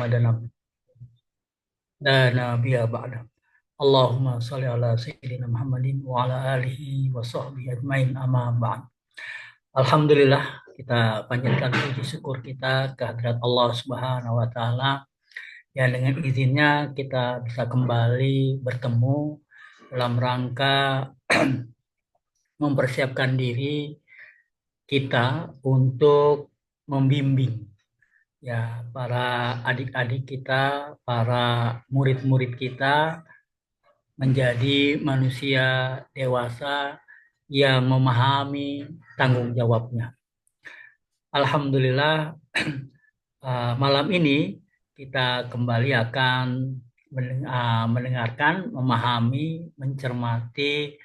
Muhammadan dan nabiyya ba'da. Allahumma shalli ala sayyidina Muhammadin wa ala alihi wa sahbihi ajmain amma ba'd. Alhamdulillah, kita panjatkan puji syukur kita kehadirat Allah Subhanahu wa taala yang dengan izinnya kita bisa kembali bertemu dalam rangka mempersiapkan diri kita untuk membimbing ya para adik-adik kita, para murid-murid kita menjadi manusia dewasa yang memahami tanggung jawabnya. Alhamdulillah, malam ini kita kembali akan mendengarkan, memahami, mencermati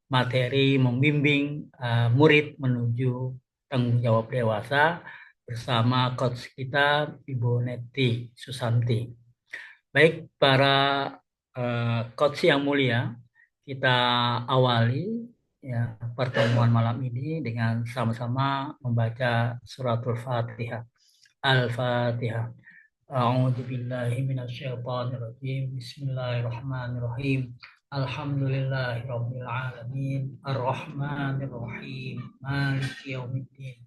materi membimbing murid menuju tanggung jawab dewasa bersama coach kita Ibu Neti Susanti. Baik para coach yang mulia, kita awali ya pertemuan malam ini dengan sama-sama membaca suratul Fatihah. Al-Fatihah. A'udzu billahi minasyaitonir rajim. Bismillahirrahmanirrahim. Alhamdulillahirabbil alamin. Arrahmanir rahim. Maliki yaumiddin.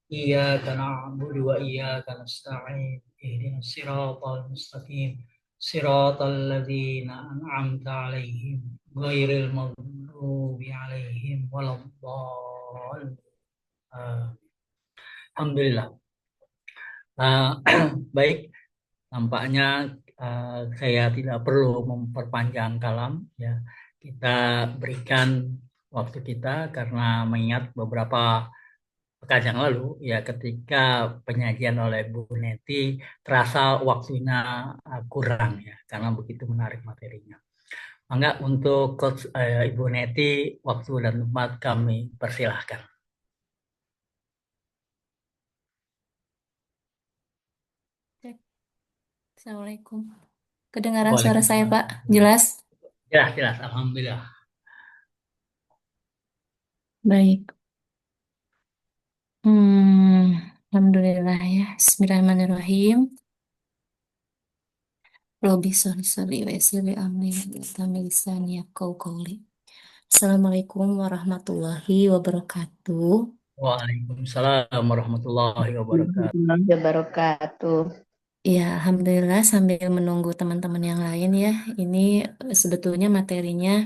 Iyyaka na'budu wa iyyaka nasta'in. Ihdinas siratal mustaqim. Siratal ladzina an'amta 'alaihim ghairil maghdubi 'alaihim waladdallin. Alhamdulillah. Baik, nampaknya saya tidak perlu memperpanjang kalam ya. Kita berikan waktu kita karena mengingat beberapa pekan yang lalu ya ketika penyajian oleh Bu Neti terasa waktunya kurang ya karena begitu menarik materinya. Mangga untuk Coach Ibu Neti waktu dan tempat kami persilahkan. Cek. Assalamualaikum. Kedengaran suara saya, Waalaikumsalam. Pak? Jelas? Jelas, jelas. Alhamdulillah. Baik. Hmm, Alhamdulillah ya. Bismillahirrahmanirrahim. Robi sholli sholli wa yassir amri wa lisani yafqahu qawli. Assalamualaikum warahmatullahi wabarakatuh. Waalaikumsalam warahmatullahi wabarakatuh. Warahmatullahi wabarakatuh. Ya, Alhamdulillah sambil menunggu teman-teman yang lain ya. Ini sebetulnya materinya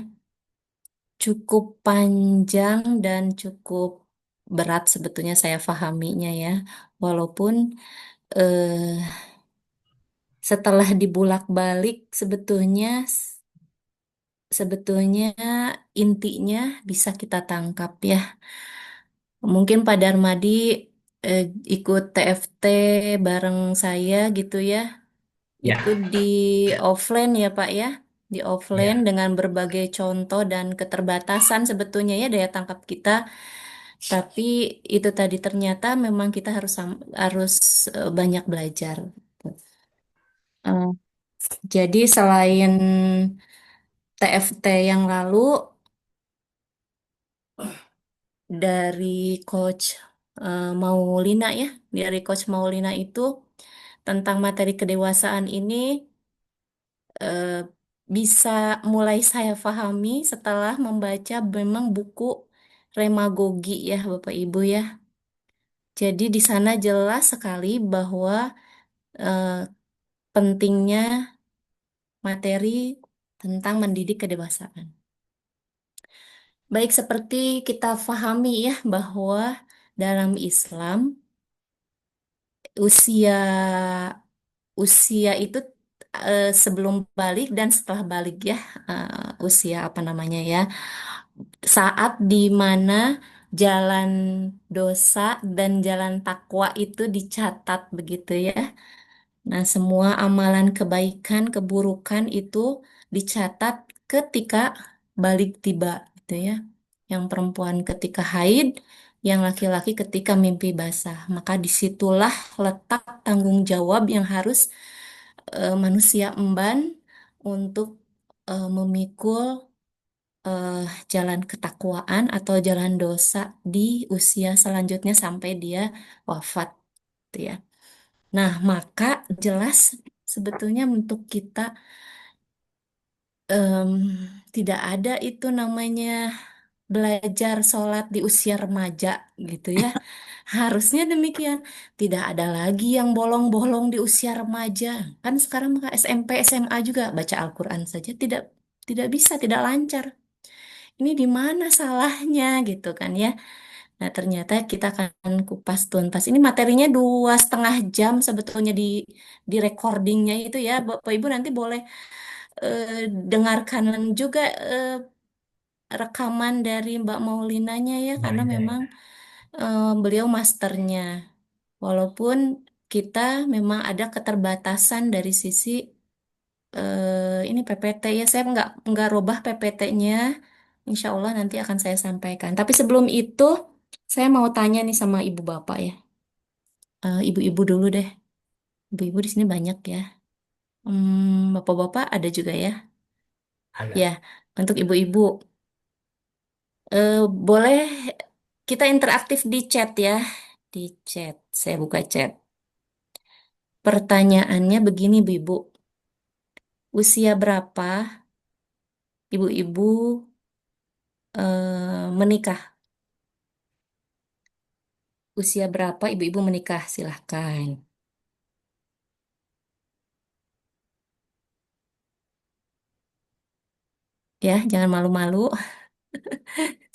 cukup panjang dan cukup berat sebetulnya saya pahaminya ya. Walaupun eh, setelah dibulak-balik sebetulnya intinya bisa kita tangkap ya. Mungkin Pak Darmadi eh, ikut TFT bareng saya gitu ya. Itu Ya, di offline ya Pak ya. Di offline ya. dengan berbagai contoh dan keterbatasan sebetulnya ya daya tangkap kita. Tapi itu tadi ternyata memang kita harus banyak belajar. Eh, jadi selain TFT yang lalu dari Coach Maulina ya, dari Coach Maulina itu tentang materi kedewasaan ini eh, bisa mulai saya pahami setelah membaca memang buku Remagogi ya Bapak Ibu ya. Jadi di sana jelas sekali bahwa eh, pentingnya materi tentang mendidik kedewasaan. Baik seperti kita pahami ya bahwa dalam Islam usia usia itu sebelum balik dan setelah balik ya, usia apa namanya ya, saat di mana jalan dosa dan jalan takwa itu dicatat begitu ya. Nah, semua amalan kebaikan, keburukan itu dicatat ketika balik tiba, gitu ya. Yang perempuan ketika haid, yang laki-laki ketika mimpi basah. Maka disitulah letak tanggung jawab yang harus manusia emban untuk memikul eh, jalan ketakwaan atau jalan dosa di usia selanjutnya sampai dia wafat, gitu ya. Nah, maka jelas sebetulnya untuk kita em, tidak ada itu namanya belajar sholat di usia remaja gitu ya. Harusnya demikian. Tidak ada lagi yang bolong-bolong di usia remaja. Kan sekarang maka SMP, SMA juga baca Al-Quran saja tidak bisa, tidak lancar. Ini di mana salahnya gitu kan ya. Nah ternyata kita akan kupas tuntas. Ini materinya 2,5 jam sebetulnya di recordingnya itu ya. Bapak Ibu nanti boleh eh, dengarkan juga rekaman dari Mbak Maulinanya ya, karena Boleh memang ya. beliau masternya. Walaupun kita memang ada keterbatasan dari sisi ini PPT ya, saya nggak robah PPT-nya. Insya Allah nanti akan saya sampaikan. Tapi sebelum itu, saya mau tanya nih sama ibu bapak ya. Ibu-ibu dulu deh. Ibu-ibu di sini banyak ya. Bapak-bapak ada juga ya. Ya, Ada. untuk ibu-ibu. Boleh kita interaktif di chat ya. Di chat, saya buka chat. Pertanyaannya begini, Bu Ibu. Usia berapa ibu-ibu menikah? Usia berapa ibu-ibu menikah? Silahkan. Ya, jangan malu-malu.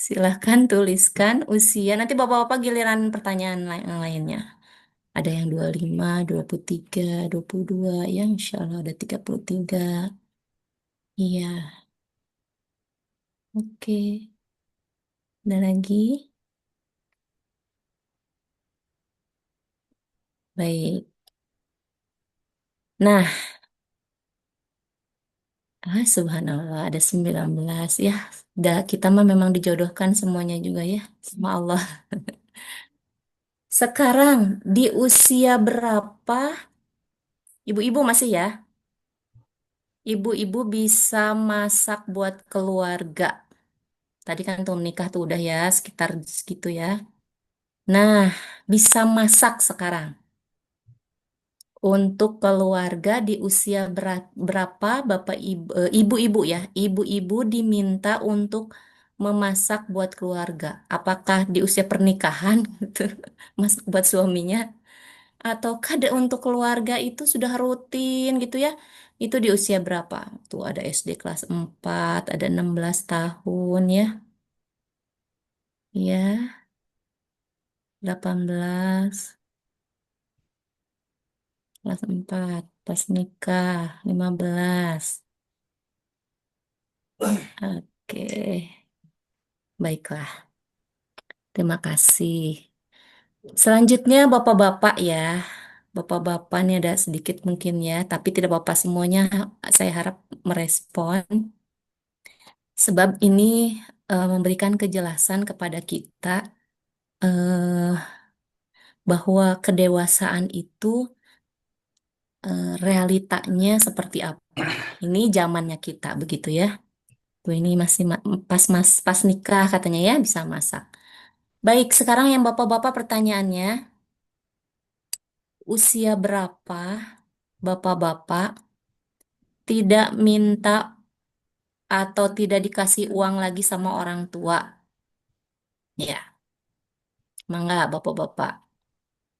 Silahkan tuliskan usia. Nanti bapak-bapak giliran pertanyaan yang lainnya. Ada yang 25, 23, 22, ya insya Allah ada 33. Iya, oke. Ada lagi? Baik. Nah, subhanallah ada 19 ya. Kita mah memang dijodohkan semuanya juga ya sama Allah. Sekarang di usia berapa ibu-ibu masih ya? Ibu-ibu bisa masak buat keluarga. Tadi kan tuh menikah tuh udah ya sekitar segitu ya. Nah, bisa masak sekarang. Untuk keluarga di usia berapa Bapak Ibu-ibu ya, ibu-ibu diminta untuk memasak buat keluarga. Apakah di usia pernikahan gitu, masak buat suaminya, ataukah untuk keluarga itu sudah rutin gitu ya? Itu di usia berapa? Tuh ada SD kelas 4, ada 16 tahun ya. Ya, 18 kelas 4 pas nikah, 15. Oke, baiklah. Terima kasih. Selanjutnya Bapak-bapak ya. Bapak-bapak ini ada sedikit mungkin ya, tapi tidak Bapak semuanya saya harap merespon. Sebab ini memberikan kejelasan kepada kita eh, bahwa kedewasaan itu realitanya seperti apa. Ini zamannya kita begitu ya. Tuh ini masih pas nikah katanya ya bisa masak. Baik, sekarang yang Bapak-bapak pertanyaannya, usia berapa Bapak-bapak tidak minta atau tidak dikasih uang lagi sama orang tua? Ya, mangga Bapak-bapak.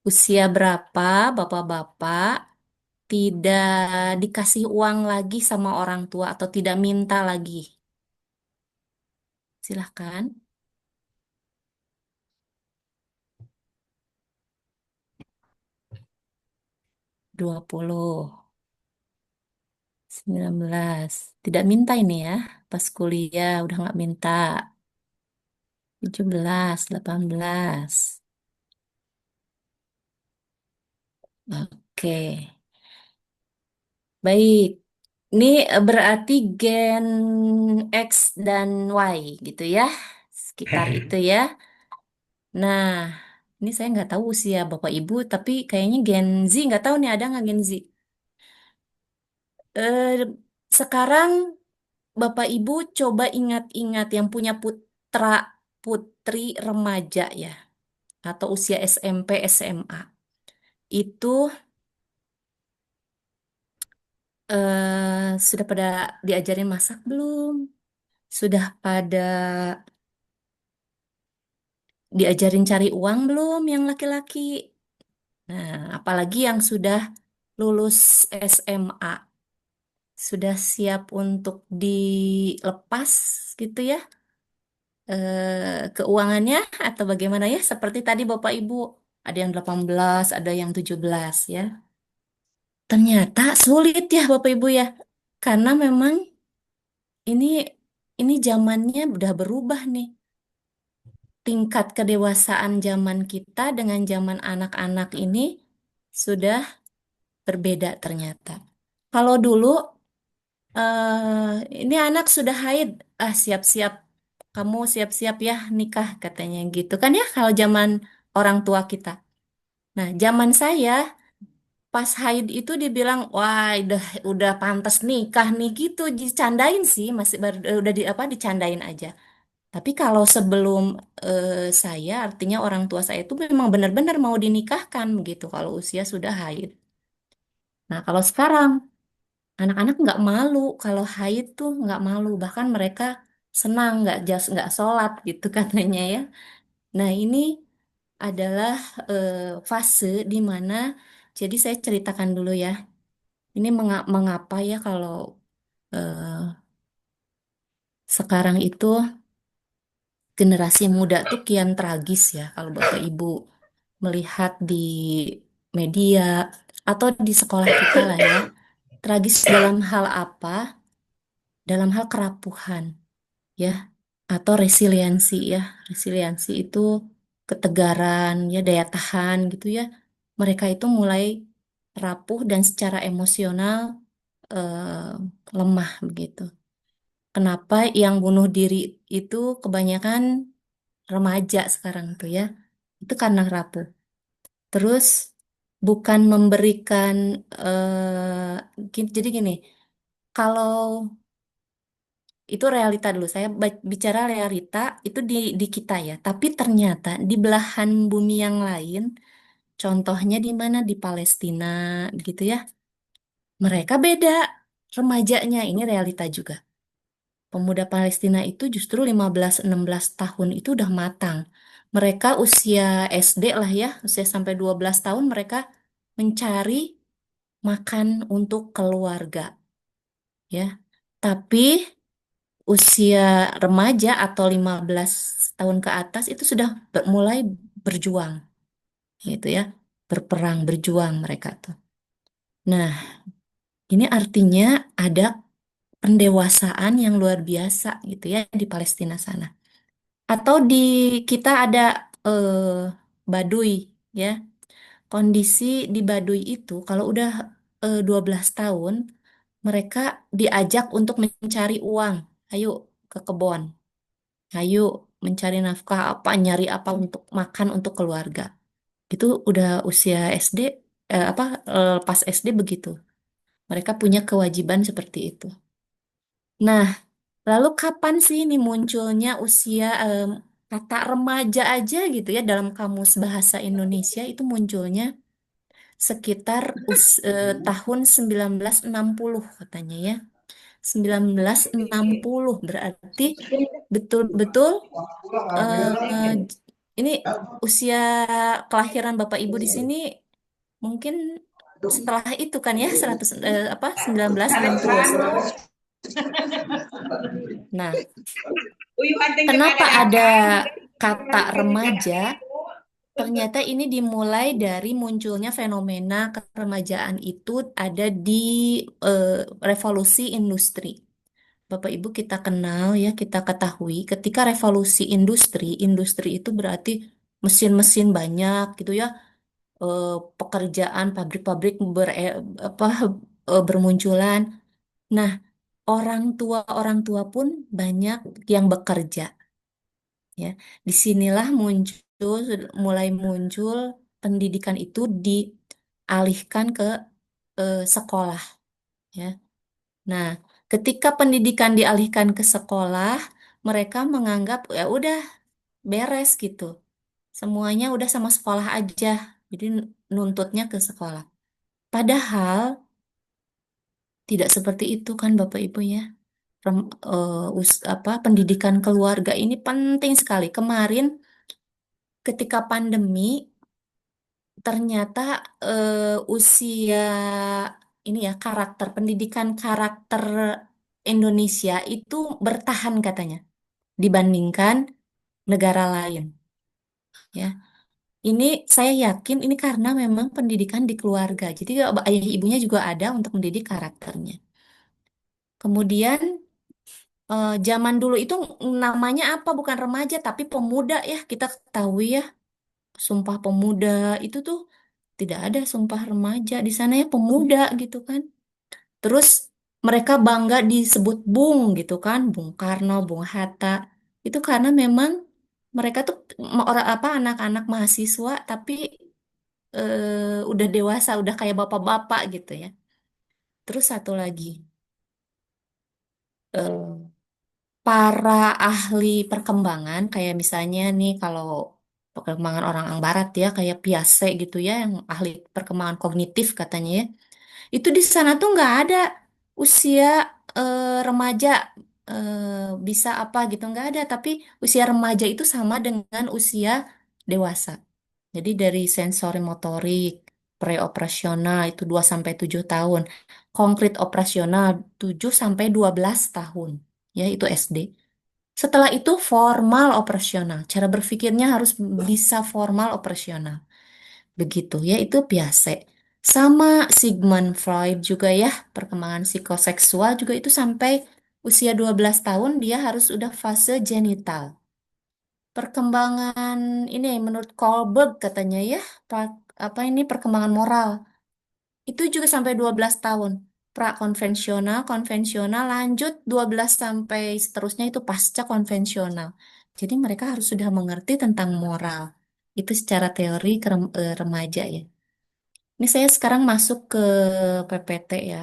Usia berapa Bapak-bapak tidak dikasih uang lagi sama orang tua atau tidak minta lagi? Silahkan. 20, 19. Tidak minta ini ya. Pas kuliah udah nggak minta. 17, 18. Oke. Baik. Ini berarti gen X dan Y gitu ya. Sekitar itu ya. Nah, ini saya nggak tahu usia Bapak Ibu, tapi kayaknya Gen Z nggak tahu nih ada nggak Gen Z. Eh, sekarang Bapak Ibu coba ingat-ingat yang punya putra putri remaja ya, atau usia SMP SMA. Itu sudah pada diajarin masak belum? Sudah pada diajarin cari uang belum yang laki-laki? Nah, apalagi yang sudah lulus SMA, sudah siap untuk dilepas gitu ya, keuangannya atau bagaimana ya? Seperti tadi Bapak Ibu, ada yang 18, ada yang 17 ya. Ternyata sulit ya Bapak Ibu ya. Karena memang ini ini zamannya udah berubah nih. Tingkat kedewasaan zaman kita dengan zaman anak-anak ini sudah berbeda ternyata. Kalau dulu ini anak sudah haid, siap-siap, kamu siap-siap ya nikah katanya gitu kan ya kalau zaman orang tua kita. Nah, zaman saya pas haid itu dibilang wah udah pantas nikah nih gitu, dicandain sih masih baru udah di apa dicandain aja. Tapi kalau sebelum saya artinya orang tua saya itu memang benar-benar mau dinikahkan begitu kalau usia sudah haid. Nah, kalau sekarang anak-anak nggak malu kalau haid tuh nggak malu, bahkan mereka senang nggak sholat gitu katanya ya. Nah ini adalah eh, fase di mana jadi saya ceritakan dulu ya. Ini mengapa ya kalau eh, sekarang itu generasi muda tuh kian tragis ya kalau Bapak Ibu melihat di media atau di sekolah kita lah ya. Tragis dalam hal apa? Dalam hal kerapuhan ya atau resiliensi ya. Resiliensi itu ketegaran ya daya tahan gitu ya. Mereka itu mulai rapuh dan secara emosional lemah begitu. Kenapa yang bunuh diri itu kebanyakan remaja sekarang tuh ya? Itu karena rapuh. Terus bukan memberikan jadi gini, kalau itu realita dulu. Saya bicara realita itu di kita ya. Tapi ternyata di belahan bumi yang lain, contohnya di mana di Palestina, gitu ya. Mereka beda remajanya. Ini realita juga. Pemuda Palestina itu justru 15-16 tahun itu udah matang. Mereka usia SD lah ya, usia sampai 12 tahun mereka mencari makan untuk keluarga ya. Tapi usia remaja atau 15 tahun ke atas itu sudah mulai berjuang gitu ya, berperang, berjuang mereka tuh. Nah, ini artinya ada pendewasaan yang luar biasa gitu ya di Palestina sana. Atau di kita ada Baduy ya. Kondisi di Baduy itu kalau udah 12 tahun mereka diajak untuk mencari uang. Ayo ke kebun. Ayo mencari nafkah apa, nyari apa untuk makan untuk keluarga. Itu udah usia SD, apa pas SD begitu. Mereka punya kewajiban seperti itu. Nah, lalu kapan sih ini munculnya usia kata remaja aja gitu ya dalam kamus bahasa Indonesia itu munculnya sekitar tahun 1960 katanya ya. 1960 berarti betul-betul eh, ini usia kelahiran Bapak Ibu di sini mungkin setelah itu kan ya 100 apa 1960 setelah. Nah, kenapa ada kata remaja? Ternyata ini dimulai dari munculnya fenomena keremajaan itu ada di eh, revolusi industri. Bapak Ibu kita kenal ya, kita ketahui ketika revolusi industri, industri itu berarti mesin-mesin banyak gitu ya, eh, pekerjaan pabrik-pabrik apa, bermunculan. Nah, orang tua pun banyak yang bekerja ya. Disinilah mulai muncul pendidikan itu dialihkan ke sekolah ya. Nah, ketika pendidikan dialihkan ke sekolah, mereka menganggap ya udah beres gitu. Semuanya udah sama sekolah aja. Jadi nuntutnya ke sekolah. Padahal Tidak seperti itu kan Bapak Ibu ya. Pendidikan keluarga ini penting sekali. Kemarin ketika pandemi ternyata usia ini ya karakter pendidikan karakter Indonesia itu bertahan katanya dibandingkan negara lain ya. Ini saya yakin ini karena memang pendidikan di keluarga. Jadi ayah ibunya juga ada untuk mendidik karakternya. Kemudian zaman dulu itu namanya apa? Bukan remaja tapi pemuda ya. Kita ketahui ya, Sumpah Pemuda itu tuh tidak ada Sumpah Remaja di sana ya pemuda gitu kan. Terus mereka bangga disebut Bung gitu kan, Bung Karno, Bung Hatta. Itu karena memang mereka tuh orang apa anak-anak mahasiswa tapi udah dewasa, udah kayak bapak-bapak gitu ya. Terus satu lagi, eh, para ahli perkembangan kayak misalnya nih kalau perkembangan orang barat ya kayak Piaget gitu ya yang ahli perkembangan kognitif katanya ya. Itu di sana tuh nggak ada usia remaja bisa apa gitu nggak ada, tapi usia remaja itu sama dengan usia dewasa. Jadi dari sensori motorik, preoperasional itu 2 sampai 7 tahun, konkret operasional 7 sampai 12 tahun. Ya, itu SD. Setelah itu formal operasional. Cara berpikirnya harus bisa formal operasional. Begitu ya, itu biasa. Sama Sigmund Freud juga ya, perkembangan psikoseksual juga itu sampai usia 12 tahun dia harus udah fase genital. Perkembangan ini menurut Kohlberg katanya ya, apa ini perkembangan moral. Itu juga sampai 12 tahun. Prakonvensional, konvensional, lanjut 12 sampai seterusnya itu pasca konvensional. Jadi mereka harus sudah mengerti tentang moral. Itu secara teori remaja ya. Ini saya sekarang masuk ke PPT ya.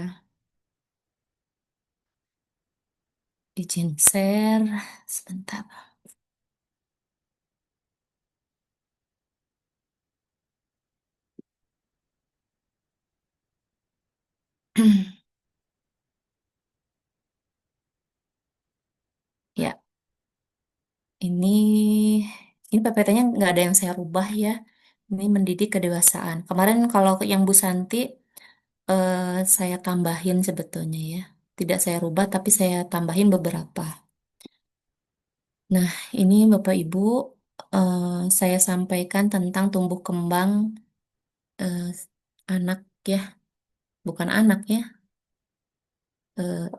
Izin share sebentar. Ya, ini ini PPT-nya nggak ada yang saya rubah ya. Ini mendidik kedewasaan. Kemarin kalau yang Bu Santi eh, saya tambahin sebetulnya ya. Tidak saya rubah tapi saya tambahin beberapa. Nah, ini Bapak Ibu eh, saya sampaikan tentang tumbuh kembang eh, anak ya, bukan anak ya.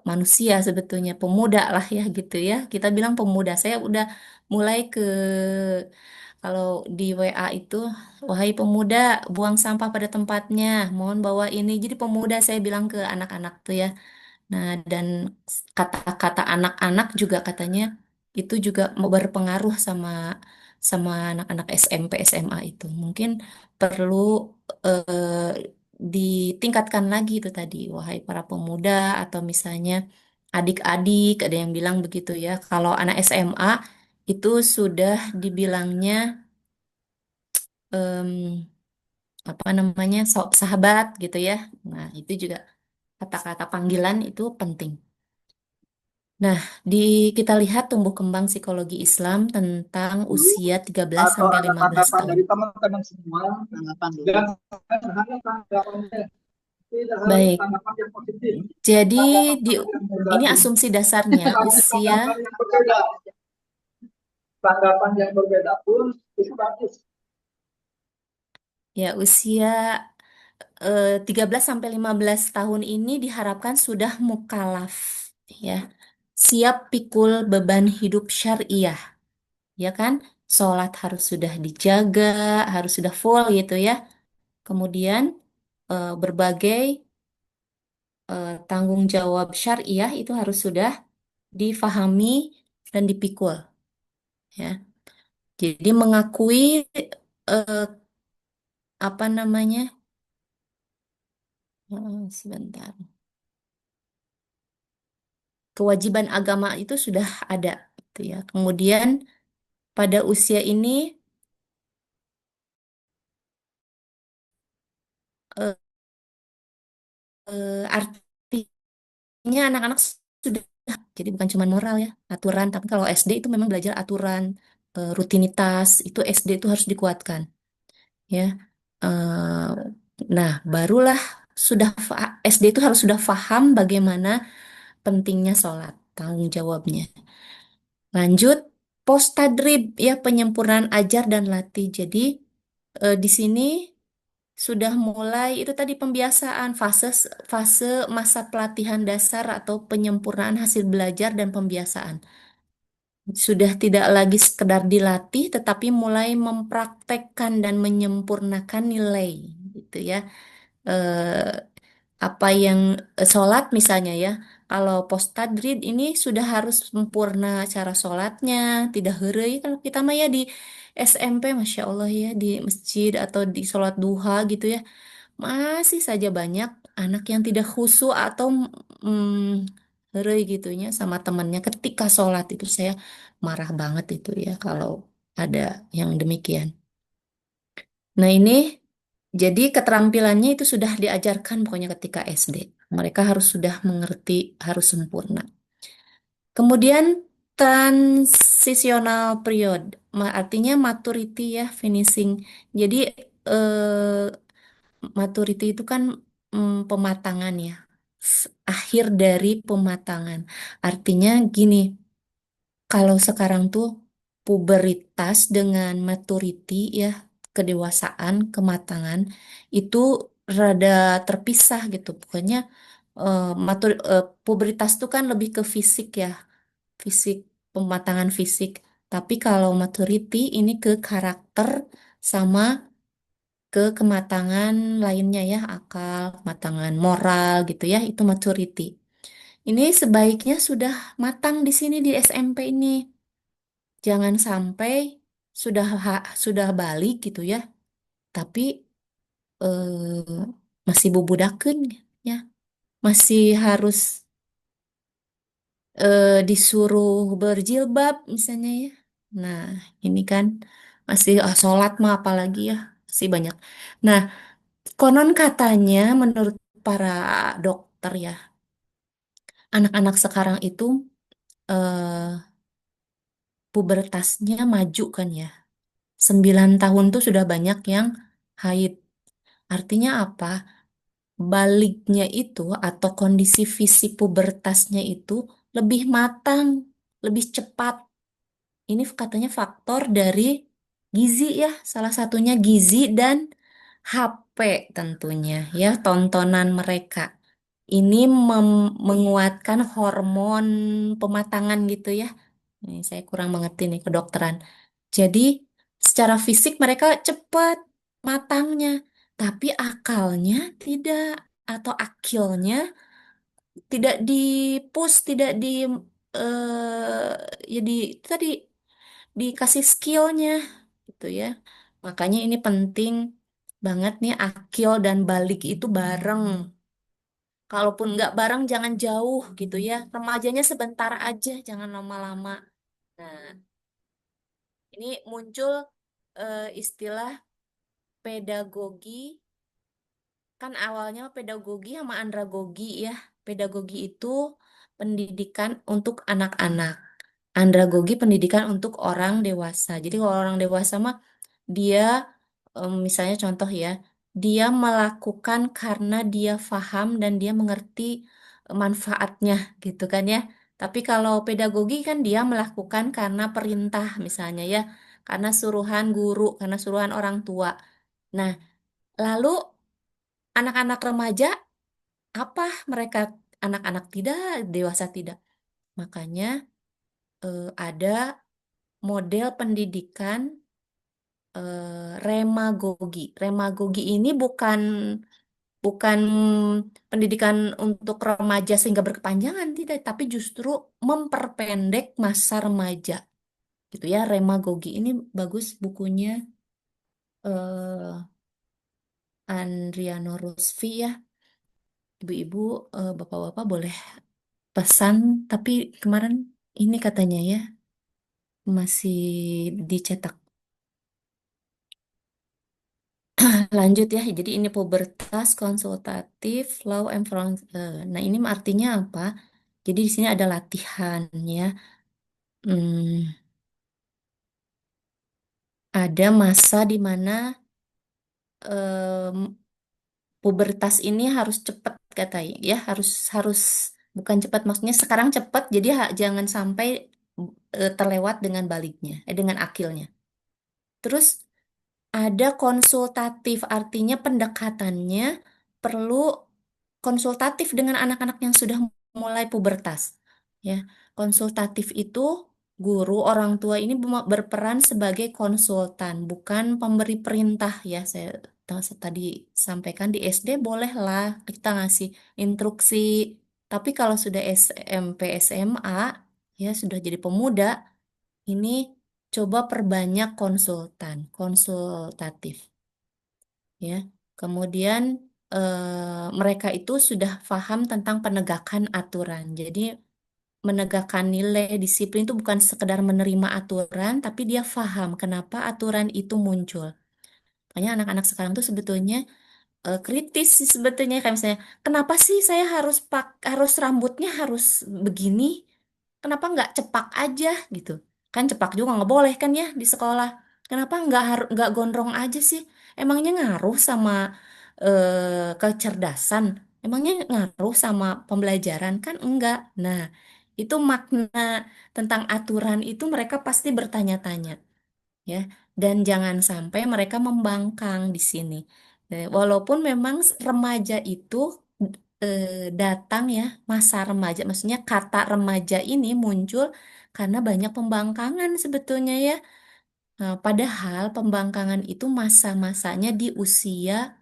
Manusia sebetulnya pemuda lah ya gitu ya kita bilang pemuda saya udah mulai ke kalau di WA itu wahai pemuda buang sampah pada tempatnya mohon bawa ini jadi pemuda saya bilang ke anak-anak tuh ya. Nah, dan kata-kata anak-anak juga katanya itu juga mau berpengaruh sama sama anak-anak SMP, SMA itu. Mungkin perlu eh, ditingkatkan lagi itu tadi, wahai para pemuda atau misalnya adik-adik, ada yang bilang begitu ya. Kalau anak SMA itu sudah dibilangnya em, apa namanya sahabat gitu ya. Nah, itu juga kata-kata panggilan itu penting. Nah, di kita lihat tumbuh kembang psikologi Islam tentang Dulu usia 13 atau sampai ada 15 tanggapan tahun. dari teman-teman semua tanggapan dulu dan hanya tanggapannya tidak harus Baik, tanggapan yang positif jadi di tanggapan yang ini negatif asumsi dasarnya tapi usia tanggapan yang berbeda tanggapan yang berbeda pun itu bagus. ya usia 13 sampai 15 tahun ini diharapkan sudah mukallaf ya. Siap pikul beban hidup syariah, ya kan? Sholat harus sudah dijaga, harus sudah full gitu ya. Kemudian berbagai tanggung jawab syariah itu harus sudah difahami dan dipikul ya. Jadi mengakui eh, apa namanya? Sebentar. Kewajiban agama itu sudah ada gitu ya. Kemudian pada usia ini eh, artinya artinya anak-anak sudah, jadi bukan cuma moral ya, aturan, tapi kalau SD itu memang belajar aturan, rutinitas, itu SD itu harus dikuatkan, ya. Eh, nah, barulah SD itu harus sudah paham bagaimana pentingnya sholat, tanggung jawabnya. Lanjut, postadrib ya, penyempurnaan ajar dan latih. Jadi di sini sudah mulai itu tadi pembiasaan, fase masa pelatihan dasar atau penyempurnaan hasil belajar dan pembiasaan. Sudah tidak lagi sekedar dilatih, tetapi mulai mempraktekkan dan menyempurnakan nilai, gitu ya. Eh, apa yang sholat misalnya ya, kalau postadrid ini sudah harus sempurna cara sholatnya, tidak heureuy. Kalau kita mah ya di SMP, Masya Allah ya, di masjid atau di sholat duha gitu ya, masih saja banyak anak yang tidak khusyuk atau heureuy gitunya sama temannya ketika sholat. Itu saya marah banget itu ya kalau ada yang demikian. Nah ini jadi keterampilannya itu sudah diajarkan pokoknya ketika SD. Mereka harus sudah mengerti, harus sempurna. Kemudian transitional period, artinya maturity ya, finishing. Jadi eh, maturity itu kan pematangan ya, akhir dari pematangan. Artinya gini, kalau sekarang tuh puberitas dengan maturity ya, kedewasaan, kematangan itu rada terpisah gitu. Pokoknya puberitas tuh kan lebih ke fisik ya, fisik, pematangan fisik. Tapi kalau maturity ini ke karakter sama ke kematangan lainnya ya, akal, kematangan moral gitu ya, itu maturity. Ini sebaiknya sudah matang di sini di SMP ini. Jangan sampai sudah balik gitu ya, tapi masih bubudakeun ya, masih harus disuruh berjilbab misalnya ya. Nah, ini kan masih sholat mah apalagi ya, masih banyak. Nah, konon katanya menurut para dokter ya, anak-anak sekarang itu eh, pubertasnya maju kan ya. 9 tahun tuh sudah banyak yang haid. Artinya apa? Baliknya itu atau kondisi fisik pubertasnya itu lebih matang, lebih cepat. Ini katanya faktor dari gizi ya, salah satunya gizi dan HP tentunya ya, tontonan mereka. Ini menguatkan hormon pematangan gitu ya. Ini saya kurang mengerti nih kedokteran. Jadi secara fisik mereka cepat matangnya, tapi akalnya tidak, atau akilnya tidak di-push, tidak di ya tadi dikasih skillnya gitu ya. Makanya ini penting banget nih, akil dan balik itu bareng. Kalaupun nggak bareng jangan jauh gitu ya. Remajanya sebentar aja, jangan lama-lama. Nah, ini muncul istilah pedagogi, kan awalnya pedagogi sama andragogi ya. Pedagogi itu pendidikan untuk anak-anak. Andragogi pendidikan untuk orang dewasa. Jadi kalau orang dewasa mah dia misalnya contoh ya, dia melakukan karena dia paham dan dia mengerti manfaatnya gitu kan ya. Tapi kalau pedagogi kan dia melakukan karena perintah misalnya ya, karena suruhan guru, karena suruhan orang tua. Nah, lalu anak-anak remaja apa mereka, anak-anak tidak, dewasa tidak. Makanya ada model pendidikan remagogi. Remagogi ini bukan bukan pendidikan untuk remaja sehingga berkepanjangan, tidak, tapi justru memperpendek masa remaja. Gitu ya, remagogi ini bagus bukunya eh Andriano Rusfi ya. Ibu-ibu, bapak-bapak boleh pesan, tapi kemarin ini katanya ya masih dicetak. Lanjut ya, jadi ini pubertas konsultatif, law enforcement. Nah, ini artinya apa? Jadi di sini ada latihan ya. Hmm, ada masa di mana em, pubertas ini harus cepat katanya, ya harus harus bukan cepat maksudnya sekarang cepat, jadi jangan sampai terlewat dengan baliknya, dengan akilnya. Terus ada konsultatif, artinya pendekatannya perlu konsultatif dengan anak-anak yang sudah mulai pubertas. Ya, konsultatif itu guru orang tua ini berperan sebagai konsultan, bukan pemberi perintah ya. Saya tadi sampaikan di SD bolehlah kita ngasih instruksi, tapi kalau sudah SMP, SMA ya sudah jadi pemuda, ini coba perbanyak konsultatif ya. Kemudian mereka itu sudah paham tentang penegakan aturan. Jadi menegakkan nilai disiplin itu bukan sekedar menerima aturan, tapi dia paham kenapa aturan itu muncul. Makanya anak-anak sekarang tuh sebetulnya kritis sih sebetulnya, kayak misalnya kenapa sih saya harus rambutnya harus begini, kenapa nggak cepak aja gitu, kan cepak juga nggak boleh kan ya di sekolah, kenapa nggak gondrong aja sih, emangnya ngaruh sama kecerdasan, emangnya ngaruh sama pembelajaran kan enggak. Nah, itu makna tentang aturan itu mereka pasti bertanya-tanya ya, dan jangan sampai mereka membangkang di sini. Walaupun memang remaja itu datang ya, masa remaja maksudnya kata remaja ini muncul karena banyak pembangkangan sebetulnya ya. Nah, padahal pembangkangan itu masa-masanya di usia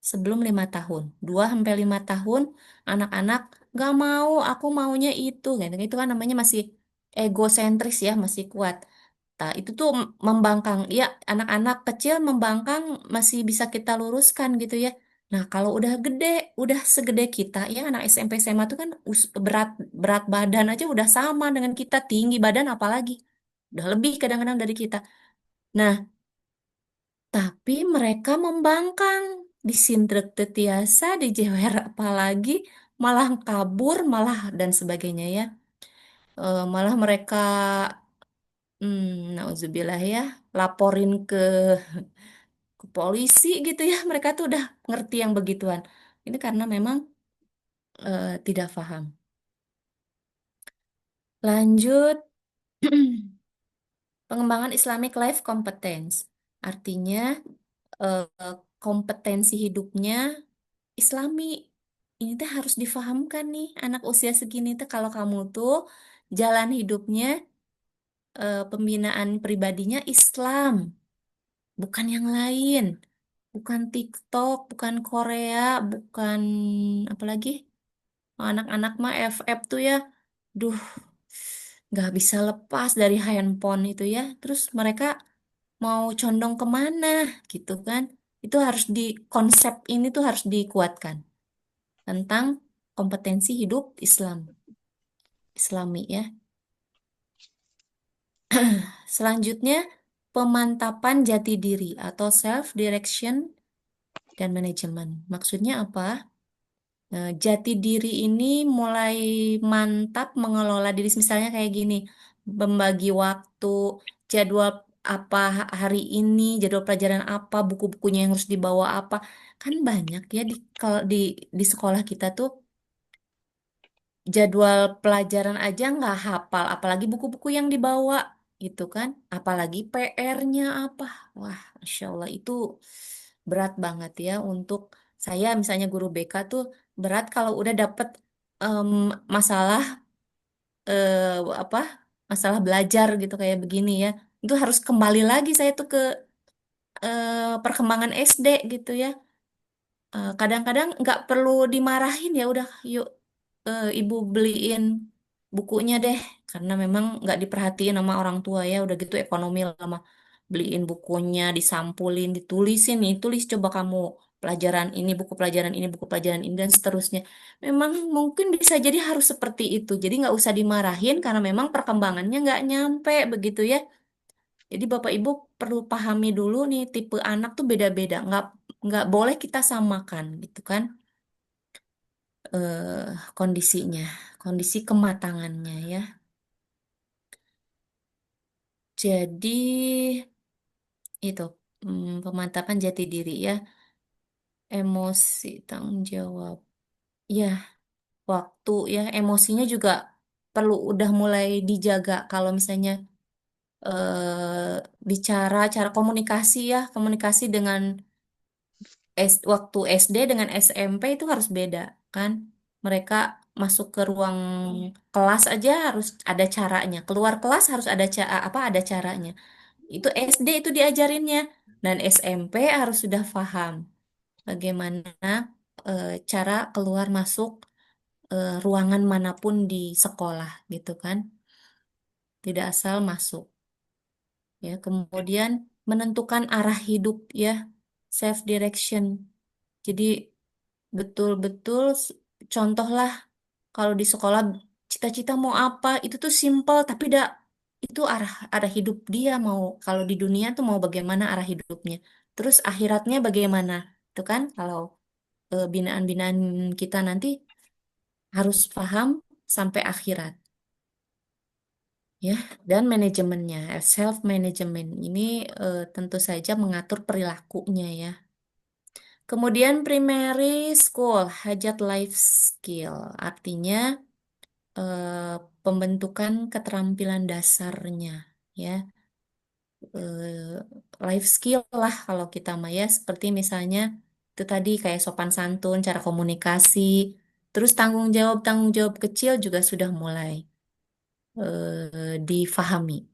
sebelum 5 tahun, 2 sampai 5 tahun, anak-anak gak mau, aku maunya itu, gitu. Itu kan namanya masih egosentris ya, masih kuat. Nah, itu tuh membangkang. Ya, anak-anak kecil membangkang masih bisa kita luruskan gitu ya. Nah, kalau udah gede, udah segede kita, ya anak SMP SMA tuh kan berat berat badan aja udah sama dengan kita, tinggi badan apalagi. Udah lebih kadang-kadang dari kita. Nah, tapi mereka membangkang, disindrek tetiasa, dijewer apalagi, malah kabur, malah dan sebagainya ya. Malah mereka nauzubillah ya, laporin ke polisi gitu ya. Mereka tuh udah ngerti yang begituan. Ini karena memang tidak paham. Lanjut, pengembangan Islamic Life Competence. Artinya kompetensi hidupnya Islami. Ini tuh harus difahamkan nih, anak usia segini tuh kalau kamu tuh jalan hidupnya, pembinaan pribadinya Islam, bukan yang lain. Bukan TikTok, bukan Korea, bukan apalagi anak-anak mah FF tuh ya. Duh, nggak bisa lepas dari handphone itu ya. Terus mereka mau condong kemana gitu kan? Itu harus di konsep ini tuh harus dikuatkan tentang kompetensi hidup Islami ya. Selanjutnya, pemantapan jati diri atau self direction dan manajemen. Maksudnya apa? Jati diri ini mulai mantap mengelola diri, misalnya kayak gini, membagi waktu, jadwal apa hari ini, jadwal pelajaran apa, buku-bukunya yang harus dibawa apa. Kan banyak ya kalau di sekolah kita tuh jadwal pelajaran aja nggak hafal, apalagi buku-buku yang dibawa gitu kan, apalagi PR-nya apa. Wah, Masya Allah itu berat banget ya untuk saya misalnya guru BK tuh berat kalau udah dapet em, masalah eh, apa masalah belajar gitu kayak begini ya, itu harus kembali lagi saya tuh ke perkembangan SD gitu ya. Kadang-kadang nggak perlu dimarahin ya udah yuk, ibu beliin bukunya deh, karena memang nggak diperhatiin sama orang tua ya udah gitu ekonomi lama, beliin bukunya, disampulin, ditulisin nih, tulis coba kamu pelajaran ini, buku pelajaran ini, buku pelajaran ini dan seterusnya. Memang mungkin bisa jadi harus seperti itu, jadi nggak usah dimarahin karena memang perkembangannya nggak nyampe begitu ya. Jadi Bapak Ibu perlu pahami dulu nih tipe anak tuh beda-beda, nggak boleh kita samakan gitu kan kondisinya, kondisi kematangannya ya. Jadi itu pemantapan jati diri ya, emosi, tanggung jawab, ya waktu ya emosinya juga perlu udah mulai dijaga kalau misalnya bicara cara komunikasi ya komunikasi dengan waktu SD dengan SMP itu harus beda kan. Mereka masuk ke ruang kelas aja harus ada caranya. Keluar kelas harus ada apa ada caranya. Itu SD itu diajarinnya dan SMP harus sudah paham bagaimana cara keluar masuk ruangan manapun di sekolah gitu kan. Tidak asal masuk ya. Kemudian menentukan arah hidup ya, self direction. Jadi betul-betul contohlah kalau di sekolah cita-cita mau apa itu tuh simple tapi itu arah arah hidup dia mau kalau di dunia tuh mau bagaimana arah hidupnya. Terus akhiratnya bagaimana? Itu kan kalau binaan-binaan kita nanti harus paham sampai akhirat ya. Dan manajemennya self management ini tentu saja mengatur perilakunya ya. Kemudian primary school, hajat life skill, artinya eh, pembentukan keterampilan dasarnya, ya, life skill lah kalau kita mah ya, seperti misalnya itu tadi kayak sopan santun, cara komunikasi, terus tanggung jawab kecil juga sudah mulai difahami.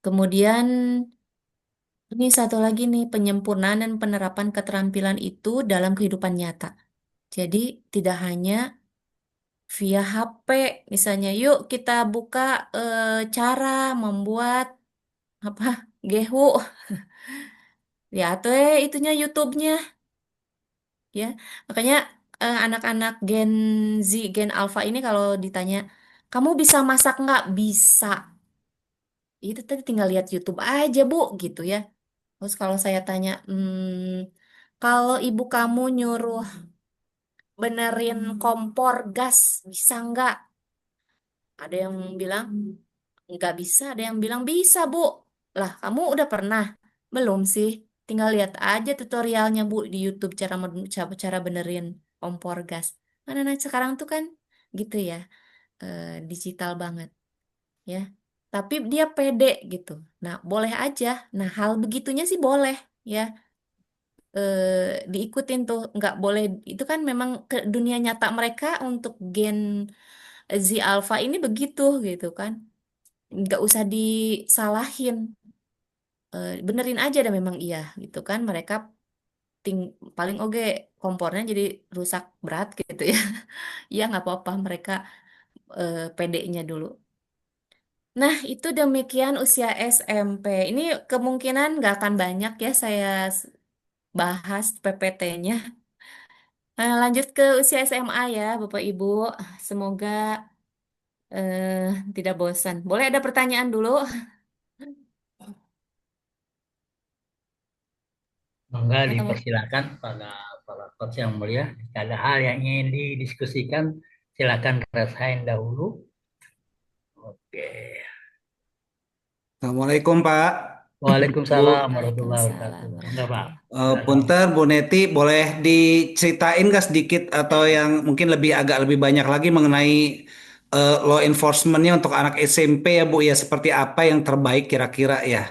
Kemudian ini satu lagi nih, penyempurnaan dan penerapan keterampilan itu dalam kehidupan nyata. Jadi tidak hanya via HP, misalnya yuk kita buka cara membuat apa gehu, lihat itunya YouTube-nya ya. Makanya anak-anak Gen Z, Gen Alpha ini kalau ditanya, kamu bisa masak nggak? Bisa. Itu tadi tinggal lihat YouTube aja Bu, gitu ya. Terus kalau saya tanya, kalau ibu kamu nyuruh benerin kompor gas, bisa nggak? Ada yang bilang nggak bisa, ada yang bilang bisa, Bu. Lah, kamu udah pernah? Belum sih. Tinggal lihat aja tutorialnya, Bu, di YouTube cara benerin kompor gas. Mana anak sekarang tuh kan gitu ya, digital banget ya. Tapi dia pede gitu. Nah, boleh aja. Nah, hal begitunya sih boleh ya. Diikutin tuh, nggak boleh. Itu kan memang ke dunia nyata mereka untuk Gen Z Alpha ini begitu gitu kan. Nggak usah disalahin. Benerin aja dah memang iya gitu kan mereka ting paling oke kompornya jadi rusak berat gitu ya. Ya nggak apa-apa mereka pedenya dulu. Nah itu demikian usia SMP ini kemungkinan nggak akan banyak ya saya bahas PPT-nya. Lanjut ke usia SMA ya Bapak Ibu, semoga eh, tidak bosan. Boleh ada pertanyaan dulu? Monggo Atau dipersilakan pada para coach yang mulia. Jika ada hal yang ingin didiskusikan, silakan rasain dahulu. Oke. Assalamualaikum Pak, Waalaikumsalam Bu. warahmatullahi wabarakatuh. Waalaikumsalam Enggak, Pak. warahmatullahi. Silakan. Punter, Bu Neti, boleh diceritain nggak sedikit atau yang mungkin agak lebih banyak lagi mengenai law enforcementnya untuk anak SMP ya Bu ya, seperti apa yang terbaik kira-kira ya?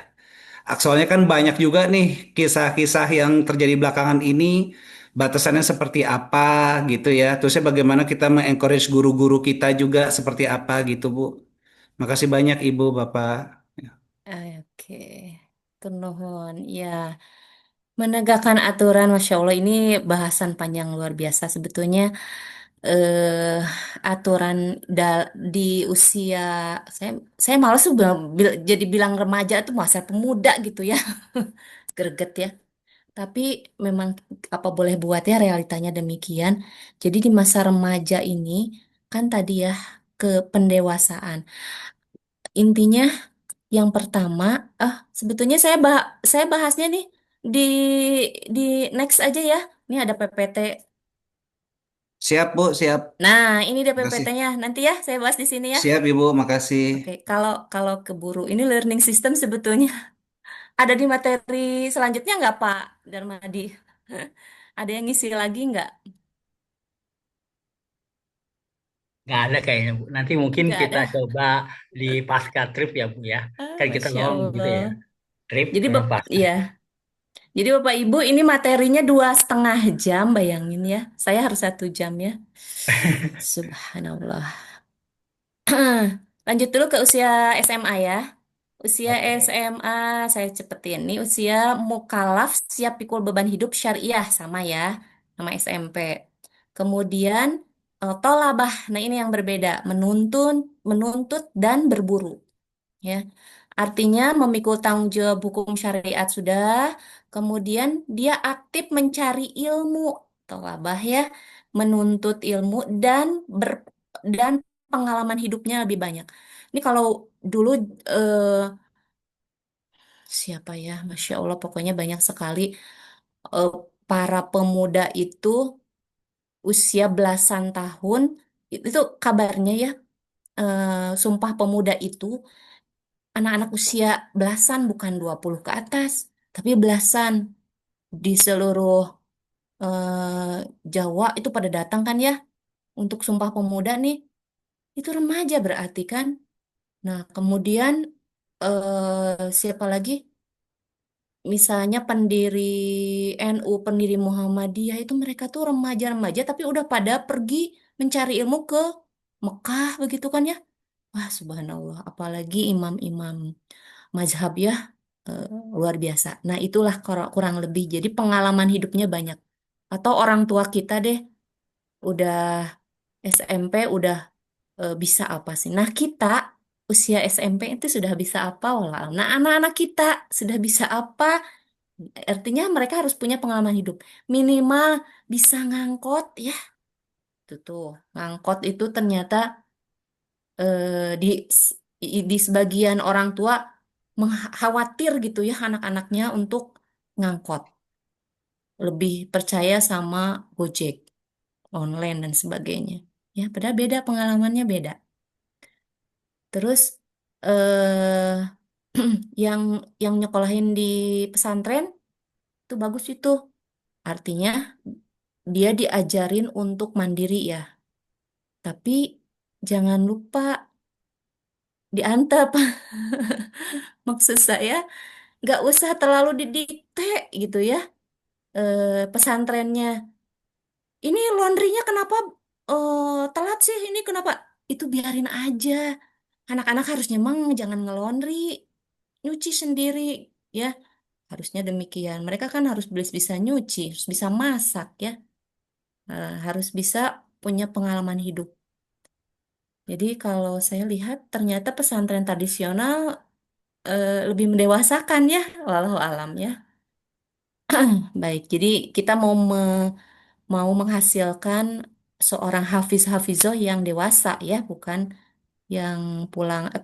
Soalnya kan banyak juga nih kisah-kisah yang terjadi belakangan ini, batasannya seperti apa gitu ya. Terusnya bagaimana kita mengencourage guru-guru kita juga seperti apa gitu Bu. Makasih banyak Ibu, Bapak. Oke, turnuhun. Ya, menegakkan aturan, Masya Allah, ini bahasan panjang luar biasa. Sebetulnya eh, aturan di usia saya saya malas tuh jadi bilang remaja itu masa pemuda gitu ya, greget ya. Tapi memang apa boleh buat ya realitanya demikian. Jadi di masa remaja ini kan tadi ya ke pendewasaan. intinya yang pertama, sebetulnya saya bahasnya nih di di next aja ya. Ini ada PPT. Siap, Bu, siap. Nah, ini dia Makasih. PPT-nya. Nanti ya saya bahas di sini ya. Siap, Ibu, makasih. Oke, kalau kalau keburu ini learning system sebetulnya ada di materi selanjutnya nggak Pak Darmadi? Ada yang ngisi lagi nggak? Nggak ada kayaknya, Bu. Nanti mungkin Nggak kita ada. coba di pasca trip ya, Bu ya. Kan kita Masya ngomong gitu Allah. ya. Trip Jadi pasca. iya. Jadi Bapak Ibu ini materinya 2,5 jam, bayangin ya. Saya harus 1 jam ya. Subhanallah. Lanjut dulu ke usia SMA ya. Usia Oke. SMA saya cepetin nih. Usia mukalaf siap pikul beban hidup syariah sama ya. Nama SMP. Kemudian tolabah. Nah ini yang berbeda. Menuntut dan berburu. Ya. Artinya memikul tanggung jawab hukum syariat sudah, kemudian dia aktif mencari ilmu, tolabah ya, menuntut ilmu dan pengalaman hidupnya lebih banyak. Ini kalau dulu eh, siapa ya, Masya Allah, pokoknya banyak sekali eh, para pemuda itu usia belasan tahun itu kabarnya ya, Sumpah Pemuda itu anak-anak usia belasan bukan 20 ke atas, tapi belasan di seluruh Jawa itu pada datang kan ya untuk Sumpah Pemuda nih. Itu remaja berarti kan. Nah, kemudian siapa lagi? Misalnya pendiri NU, pendiri Muhammadiyah itu mereka tuh remaja-remaja tapi udah pada pergi mencari ilmu ke Mekah begitu kan ya. Wah, subhanallah, apalagi imam-imam mazhab ya, eh, luar biasa. Nah, itulah kurang lebih. Jadi pengalaman hidupnya banyak. Atau orang tua kita deh, udah SMP, udah bisa apa sih? Nah, kita usia SMP itu sudah bisa apa? Walau. Nah, anak-anak kita sudah bisa apa? Artinya mereka harus punya pengalaman hidup. Minimal bisa ngangkot ya. Itu tuh, ngangkot itu ternyata di di sebagian orang tua khawatir gitu ya anak-anaknya untuk ngangkot, lebih percaya sama Gojek online dan sebagainya. Ya, padahal beda pengalamannya beda. Terus eh yang nyekolahin di pesantren itu bagus itu. Artinya dia diajarin untuk mandiri ya. Tapi jangan lupa diantep. Maksud saya nggak usah terlalu didikte gitu ya, pesantrennya. Ini laundrynya kenapa telat sih? Ini kenapa? Itu biarin aja. Anak-anak harusnya emang jangan ngelondri, nyuci sendiri ya. Harusnya demikian. Mereka kan harus bisa nyuci, harus bisa masak ya. Harus bisa punya pengalaman hidup. Jadi kalau saya lihat ternyata pesantren tradisional lebih mendewasakan ya, walau alam ya. Baik, jadi kita mau menghasilkan seorang hafizoh yang dewasa ya, bukan yang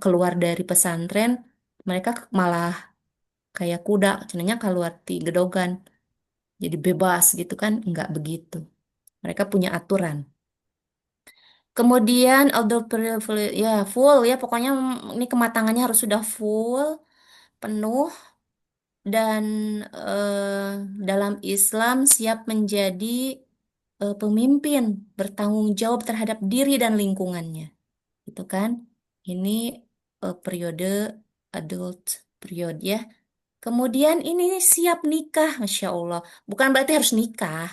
keluar dari pesantren mereka malah kayak kuda, cenanya keluar di gedogan, jadi bebas gitu kan? Enggak begitu. Mereka punya aturan. Kemudian outdoor period ya full ya, pokoknya ini kematangannya harus sudah full, penuh dan dalam Islam siap menjadi pemimpin, bertanggung jawab terhadap diri dan lingkungannya, gitu kan? Ini periode adult period ya. Kemudian ini siap nikah, Masya Allah. Bukan berarti harus nikah,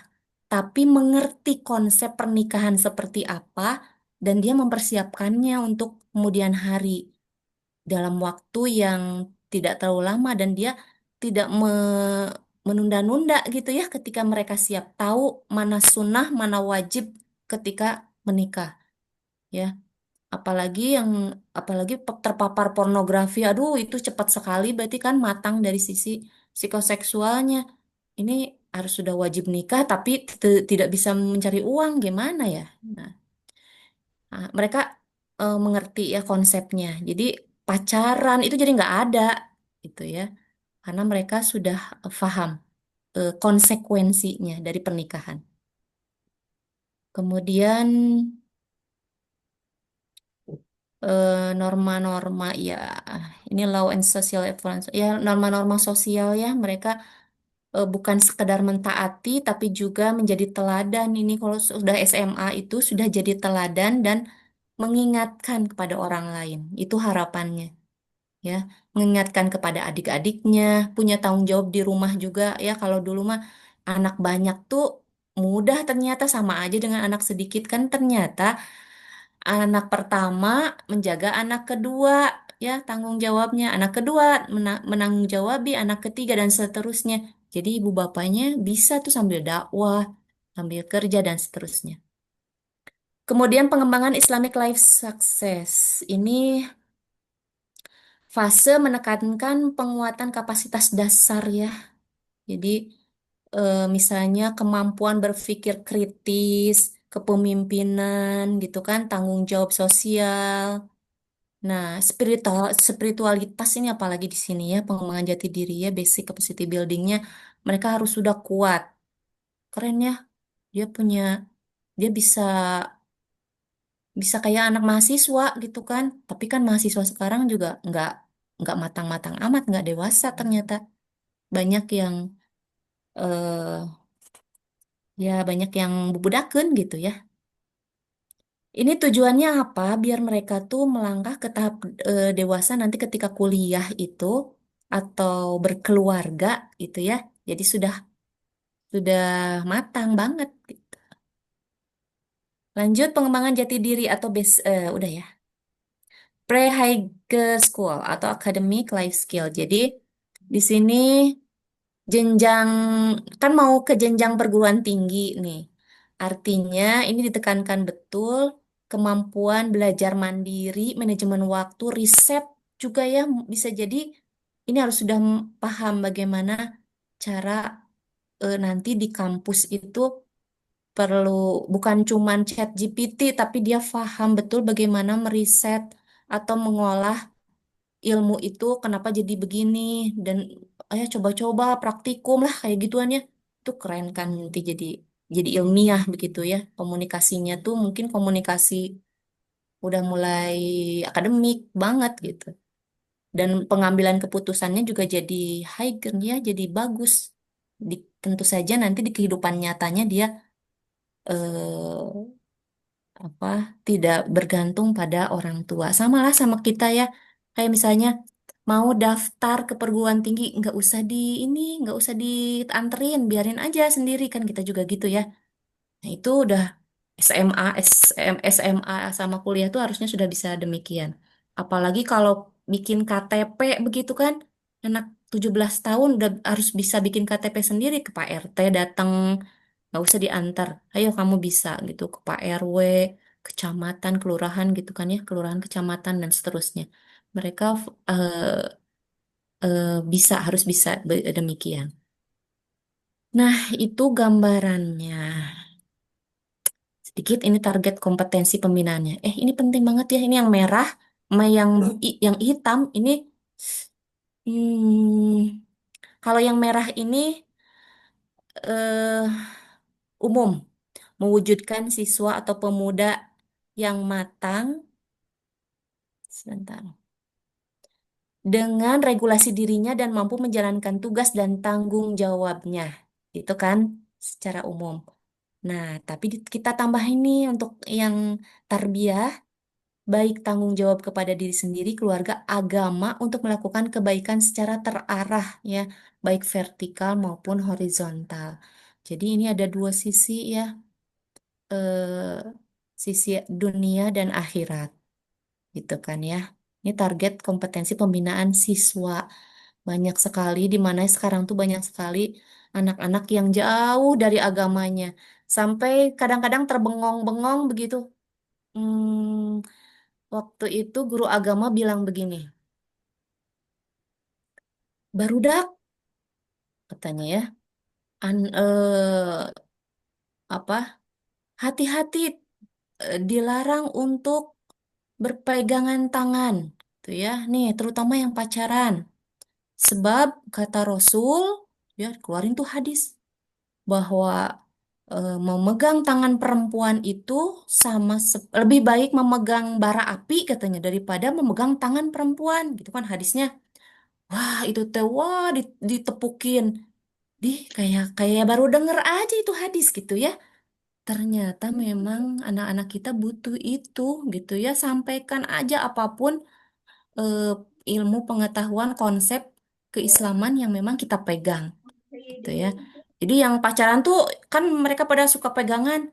tapi mengerti konsep pernikahan seperti apa dan dia mempersiapkannya untuk kemudian hari dalam waktu yang tidak terlalu lama dan dia tidak menunda-nunda gitu ya ketika mereka siap tahu mana sunnah, mana wajib ketika menikah ya. Apalagi terpapar pornografi, aduh itu cepat sekali berarti kan matang dari sisi psikoseksualnya. Ini harus sudah wajib nikah tapi tidak bisa mencari uang gimana ya? Nah, mereka mengerti ya konsepnya. Jadi pacaran itu jadi nggak ada gitu ya, karena mereka sudah paham konsekuensinya dari pernikahan. Kemudian norma-norma ya, ini law and social influence ya, norma-norma sosial ya, mereka bukan sekedar mentaati tapi juga menjadi teladan. Ini kalau sudah SMA itu sudah jadi teladan dan mengingatkan kepada orang lain. Itu harapannya ya, mengingatkan kepada adik-adiknya, punya tanggung jawab di rumah juga ya. Kalau dulu mah anak banyak tuh mudah, ternyata sama aja dengan anak sedikit kan, ternyata anak pertama menjaga anak kedua, ya tanggung jawabnya. Anak kedua menanggung jawabi anak ketiga dan seterusnya. Jadi ibu bapaknya bisa tuh sambil dakwah, sambil kerja dan seterusnya. Kemudian pengembangan Islamic Life Success. Ini fase menekankan penguatan kapasitas dasar ya. Jadi misalnya kemampuan berpikir kritis, kepemimpinan gitu kan, tanggung jawab sosial. Nah, spiritualitas ini apalagi di sini ya, pengembangan jati diri ya, basic capacity buildingnya, mereka harus sudah kuat. Keren ya, dia punya, dia bisa bisa kayak anak mahasiswa gitu kan. Tapi kan mahasiswa sekarang juga nggak matang-matang amat, nggak dewasa ternyata. Banyak yang eh ya banyak yang bubudaken gitu ya. Ini tujuannya apa? Biar mereka tuh melangkah ke tahap dewasa nanti ketika kuliah itu atau berkeluarga gitu ya. Jadi sudah matang banget gitu. Lanjut pengembangan jati diri atau udah ya. Pre-high school atau academic life skill. Jadi di sini jenjang kan mau ke jenjang perguruan tinggi nih. Artinya ini ditekankan betul kemampuan belajar mandiri, manajemen waktu, riset juga ya, bisa jadi ini harus sudah paham bagaimana cara nanti di kampus itu perlu bukan cuman chat GPT tapi dia paham betul bagaimana meriset atau mengolah ilmu itu kenapa jadi begini, dan ayo coba-coba praktikum lah kayak gituan ya. Itu keren kan, nanti jadi ilmiah begitu ya. Komunikasinya tuh mungkin komunikasi udah mulai akademik banget gitu, dan pengambilan keputusannya juga jadi higher ya, jadi bagus. Tentu saja nanti di kehidupan nyatanya dia eh, apa tidak bergantung pada orang tua, sama lah sama kita ya, kayak misalnya mau daftar ke perguruan tinggi nggak usah dianterin, biarin aja sendiri kan, kita juga gitu ya. Nah itu udah SMA SMA sama kuliah tuh harusnya sudah bisa demikian, apalagi kalau bikin KTP begitu kan, anak 17 tahun udah harus bisa bikin KTP sendiri, ke Pak RT datang, nggak usah diantar, ayo kamu bisa gitu ke Pak RW, kecamatan, kelurahan gitu kan ya, kelurahan, kecamatan dan seterusnya. Mereka eh, bisa, harus bisa demikian. Nah, itu gambarannya. Sedikit ini target kompetensi pembinaannya. Ini penting banget ya, ini yang merah sama yang hitam ini, hmm, kalau yang merah ini eh umum, mewujudkan siswa atau pemuda yang matang, sebentar, dengan regulasi dirinya dan mampu menjalankan tugas dan tanggung jawabnya. Itu kan secara umum. Nah, tapi kita tambah ini untuk yang tarbiyah, baik tanggung jawab kepada diri sendiri, keluarga, agama untuk melakukan kebaikan secara terarah ya, baik vertikal maupun horizontal. Jadi ini ada dua sisi ya, eh, sisi dunia dan akhirat gitu kan ya. Ini target kompetensi pembinaan siswa. Banyak sekali di mana sekarang tuh banyak sekali anak-anak yang jauh dari agamanya. Sampai kadang-kadang terbengong-bengong begitu. Waktu itu guru agama bilang begini, "Barudak," katanya ya, an, apa, hati-hati, dilarang untuk berpegangan tangan. gitu ya. Nih, terutama yang pacaran. Sebab kata Rasul, ya keluarin tuh hadis bahwa memegang tangan perempuan itu lebih baik memegang bara api katanya daripada memegang tangan perempuan, gitu kan hadisnya. Wah, itu teh wah ditepukin. Kayak kayak baru denger aja itu hadis gitu ya. Ternyata memang anak-anak kita butuh itu gitu ya. Sampaikan aja apapun eh, ilmu pengetahuan konsep keislaman yang memang kita pegang gitu ya. Jadi yang pacaran tuh kan mereka pada suka pegangan,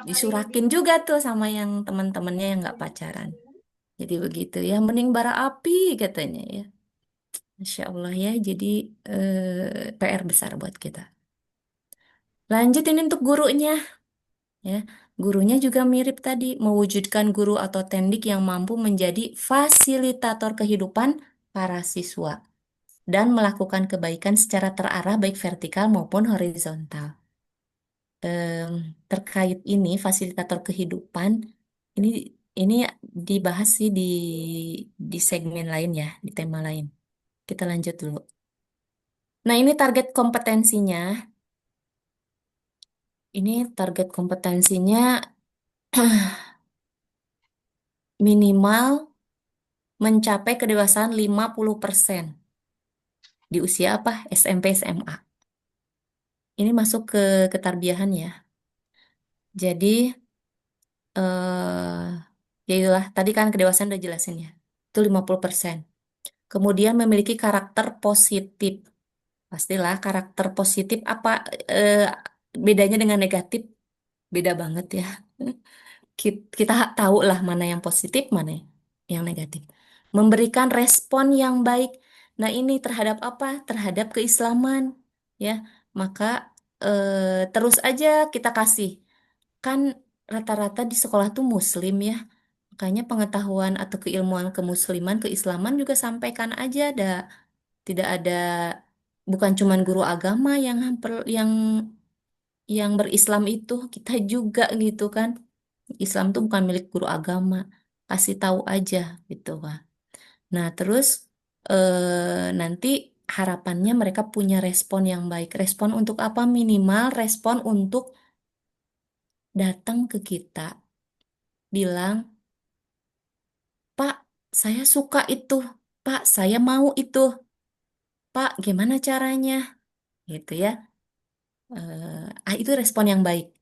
disurakin juga tuh sama yang teman-temannya yang nggak pacaran. Jadi begitu ya, mending bara api katanya ya. Masya Allah ya, jadi PR besar buat kita. Lanjut ini untuk gurunya ya. Gurunya juga mirip tadi, mewujudkan guru atau tendik yang mampu menjadi fasilitator kehidupan para siswa dan melakukan kebaikan secara terarah baik vertikal maupun horizontal. Em, Terkait ini fasilitator kehidupan ini ini dibahas sih di segmen lain ya, di tema lain. Kita lanjut dulu. Nah, ini target kompetensinya. Ini target kompetensinya minimal mencapai kedewasaan 50% di usia apa? SMP SMA. Ini masuk ke ketarbiahan ya. Jadi ya itulah tadi kan kedewasaan udah jelasin ya. Itu 50%. Kemudian memiliki karakter positif. Pastilah karakter positif apa eh, bedanya dengan negatif? Beda banget ya. Kita tahu lah mana yang positif, mana yang negatif. Memberikan respon yang baik. Nah, ini terhadap apa? Terhadap keislaman, ya. Maka terus aja kita kasih. Kan rata-rata di sekolah tuh Muslim ya. Makanya pengetahuan atau keilmuan kemusliman, keislaman juga sampaikan aja. Tidak ada, bukan cuman guru agama yang berislam itu, kita juga gitu kan. Islam tuh bukan milik guru agama, kasih tahu aja gitu kan. Nah terus nanti harapannya mereka punya respon yang baik. Respon untuk apa? Minimal respon untuk datang ke kita, bilang, Pak, saya suka itu, Pak, saya mau itu, Pak, gimana caranya? Gitu ya. Itu respon yang baik.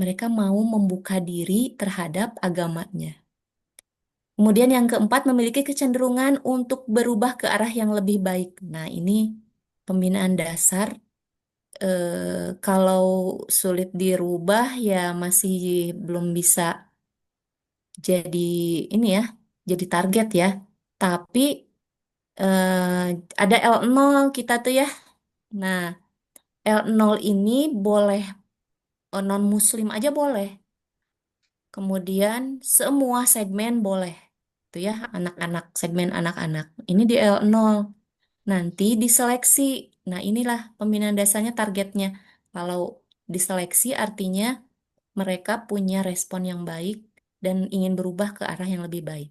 Mereka mau membuka diri terhadap agamanya. Kemudian yang keempat, memiliki kecenderungan untuk berubah ke arah yang lebih baik. Nah, ini pembinaan dasar. Kalau sulit dirubah, ya masih belum bisa jadi ini ya, jadi target ya. Tapi ada L0 kita tuh ya. Nah, L0 ini boleh non-muslim aja boleh. Kemudian semua segmen boleh. Itu ya, anak-anak, segmen anak-anak. Ini di L0. Nanti diseleksi. Nah, inilah pembinaan dasarnya targetnya. Kalau diseleksi artinya mereka punya respon yang baik dan ingin berubah ke arah yang lebih baik.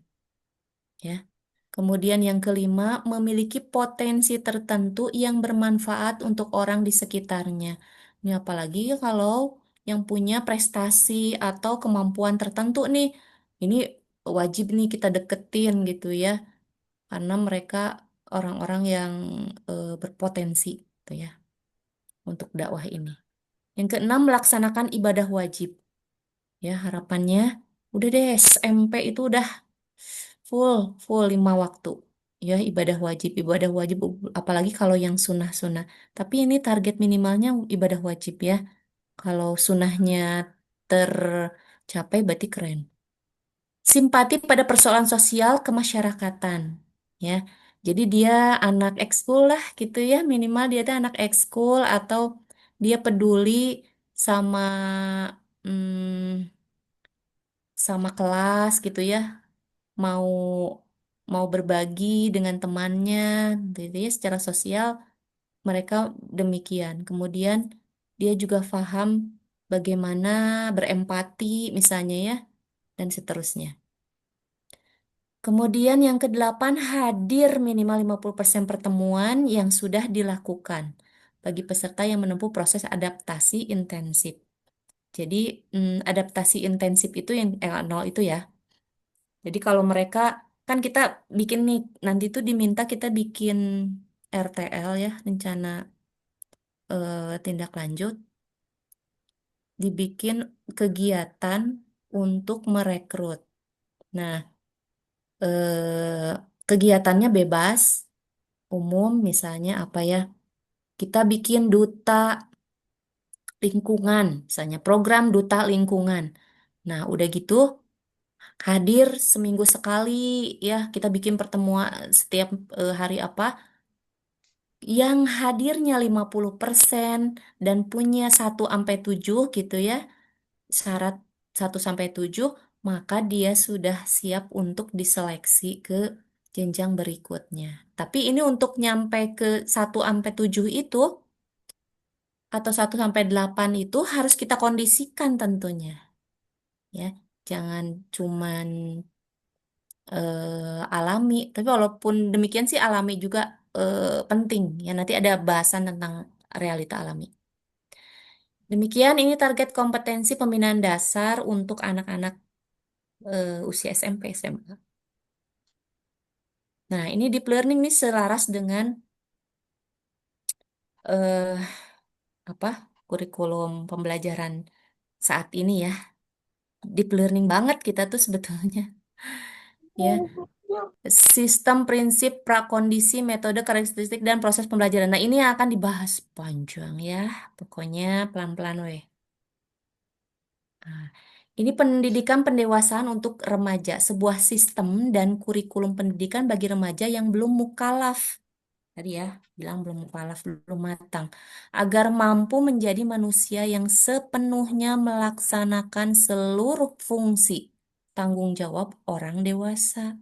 Ya. Kemudian yang kelima, memiliki potensi tertentu yang bermanfaat untuk orang di sekitarnya. Ini apalagi kalau yang punya prestasi atau kemampuan tertentu nih, ini wajib nih kita deketin gitu ya, karena mereka orang-orang yang berpotensi gitu ya untuk dakwah ini. Yang keenam, melaksanakan ibadah wajib. Ya, harapannya udah deh SMP itu udah full full 5 waktu. Ya, ibadah wajib, apalagi kalau yang sunnah-sunnah. Tapi ini target minimalnya ibadah wajib ya. Kalau sunnahnya tercapai berarti keren. Simpati pada persoalan sosial kemasyarakatan. Ya, jadi dia anak ekskul lah gitu ya. Minimal dia tuh anak ekskul atau dia peduli sama hmm, sama kelas gitu ya. Mau mau berbagi dengan temannya, gitu ya, secara sosial mereka demikian. Kemudian dia juga paham bagaimana berempati misalnya ya, dan seterusnya. Kemudian yang kedelapan, hadir minimal 50% pertemuan yang sudah dilakukan bagi peserta yang menempuh proses adaptasi intensif. Jadi adaptasi intensif itu yang nol itu ya. Jadi kalau mereka kan kita bikin nih nanti tuh diminta kita bikin RTL ya, rencana tindak lanjut, dibikin kegiatan untuk merekrut. Nah, kegiatannya bebas, umum, misalnya apa ya? Kita bikin duta lingkungan, misalnya program duta lingkungan. Nah, udah gitu hadir seminggu sekali ya, kita bikin pertemuan setiap hari apa? Yang hadirnya 50% dan punya 1 sampai 7 gitu ya. Syarat 1 sampai 7, maka dia sudah siap untuk diseleksi ke jenjang berikutnya. Tapi ini untuk nyampe ke 1 sampai 7 itu atau 1 sampai 8 itu harus kita kondisikan tentunya ya. Jangan cuman alami, tapi walaupun demikian sih alami juga penting ya. Nanti ada bahasan tentang realita alami. Demikian ini target kompetensi pembinaan dasar untuk anak-anak usia SMP SMA. Nah, ini deep learning nih selaras dengan eh, apa kurikulum pembelajaran saat ini ya. Deep learning banget kita tuh sebetulnya. Ya, sistem prinsip prakondisi, metode karakteristik dan proses pembelajaran. Nah, ini yang akan dibahas panjang ya. Pokoknya pelan-pelan weh. Nah, ini pendidikan pendewasaan untuk remaja, sebuah sistem dan kurikulum pendidikan bagi remaja yang belum mukallaf. Tadi ya, bilang belum mukallaf, belum matang. Agar mampu menjadi manusia yang sepenuhnya melaksanakan seluruh fungsi tanggung jawab orang dewasa.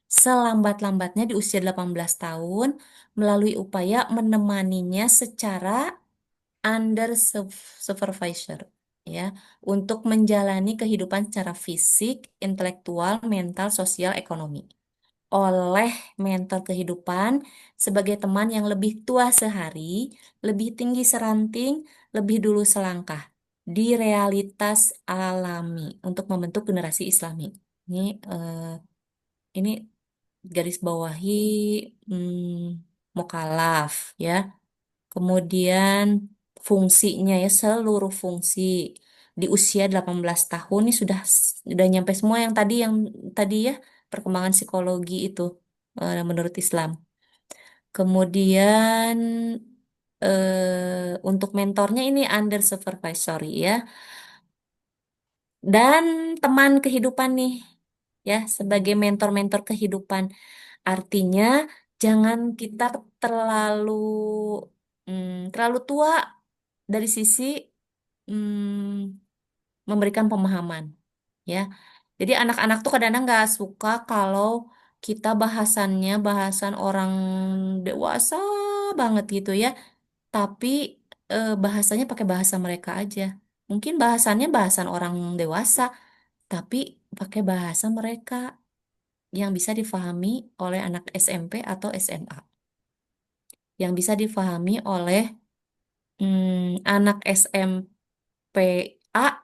Selambat-lambatnya di usia 18 tahun melalui upaya menemaninya secara under supervisor ya untuk menjalani kehidupan secara fisik, intelektual, mental, sosial, ekonomi oleh mentor kehidupan sebagai teman yang lebih tua sehari, lebih tinggi seranting, lebih dulu selangkah di realitas alami untuk membentuk generasi Islami. Ini ini garis bawahi mukalaf ya. Kemudian fungsinya ya seluruh fungsi di usia 18 tahun ini sudah nyampe semua yang tadi ya perkembangan psikologi itu menurut Islam. Kemudian untuk mentornya ini under supervisory ya dan teman kehidupan nih ya sebagai mentor-mentor kehidupan. Artinya jangan kita terlalu terlalu tua dari sisi memberikan pemahaman, ya. Jadi anak-anak tuh kadang-kadang nggak suka kalau kita bahasannya bahasan orang dewasa banget gitu ya, tapi bahasanya pakai bahasa mereka aja. Mungkin bahasannya bahasan orang dewasa, tapi pakai bahasa mereka yang bisa difahami oleh anak SMP atau SMA, yang bisa difahami oleh anak SMP A,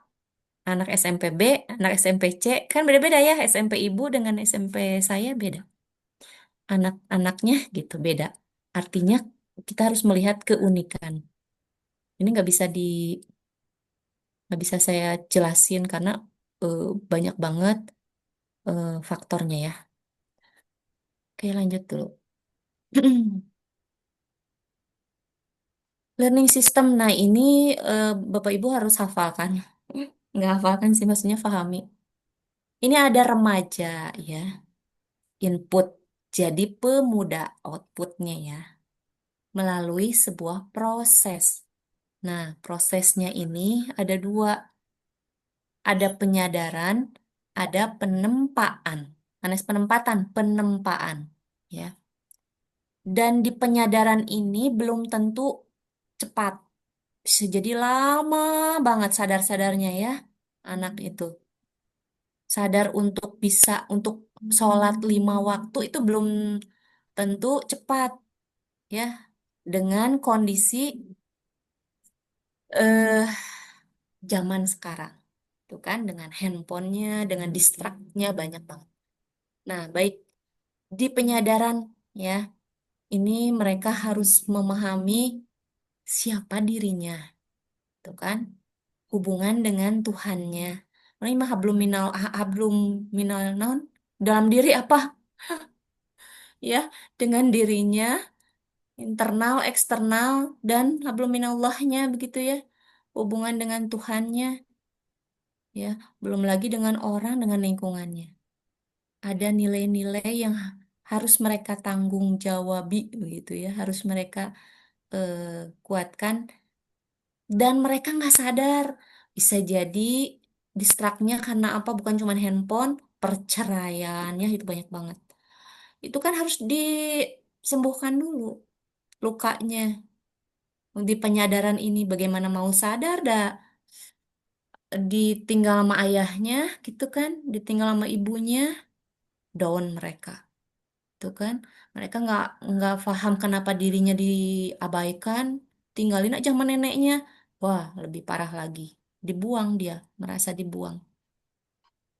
anak SMP B, anak SMP C, kan beda-beda ya. SMP ibu dengan SMP saya beda. Anak-anaknya gitu beda. Artinya kita harus melihat keunikan. Ini nggak bisa saya jelasin karena eh, banyak banget faktornya ya. Oke, lanjut dulu. Learning system. Nah, ini Bapak Ibu harus hafalkan. Nggak hafalkan sih, maksudnya pahami. Ini ada remaja ya, input. Jadi pemuda outputnya ya, melalui sebuah proses. Nah, prosesnya ini ada dua. Ada penyadaran, ada penempaan. Penempatan, penempaan. Ya. Dan di penyadaran ini belum tentu cepat. Bisa jadi lama banget sadar-sadarnya ya, anak itu. Sadar untuk bisa, untuk sholat 5 waktu itu belum tentu cepat ya dengan kondisi eh zaman sekarang. Tuh kan dengan handphonenya, dengan distraknya banyak banget. Nah, baik di penyadaran ya, ini mereka harus memahami siapa dirinya, tuh kan? Hubungan dengan Tuhannya. Ini mah hablum minal naun dalam diri apa ya dengan dirinya internal, eksternal dan hablum minallahnya begitu ya. Hubungan dengan Tuhannya ya, belum lagi dengan orang dengan lingkungannya. Ada nilai-nilai yang harus mereka tanggung jawabi begitu ya, harus mereka eh, kuatkan dan mereka nggak sadar bisa jadi distraknya karena apa bukan cuma handphone perceraiannya itu banyak banget itu kan harus disembuhkan dulu lukanya di penyadaran ini bagaimana mau sadar dah ditinggal sama ayahnya gitu kan ditinggal sama ibunya down mereka tuh kan mereka nggak paham kenapa dirinya diabaikan tinggalin aja sama neneknya wah lebih parah lagi dibuang dia merasa dibuang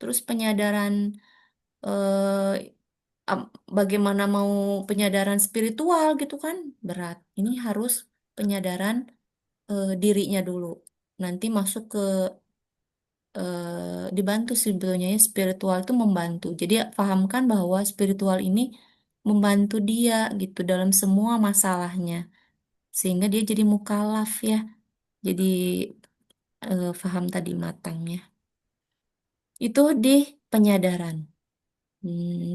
terus penyadaran eh, bagaimana mau penyadaran spiritual gitu kan berat ini harus penyadaran dirinya dulu nanti masuk ke dibantu sebetulnya ya spiritual itu membantu jadi pahamkan bahwa spiritual ini membantu dia gitu dalam semua masalahnya sehingga dia jadi mukalaf ya jadi paham tadi matangnya itu di penyadaran.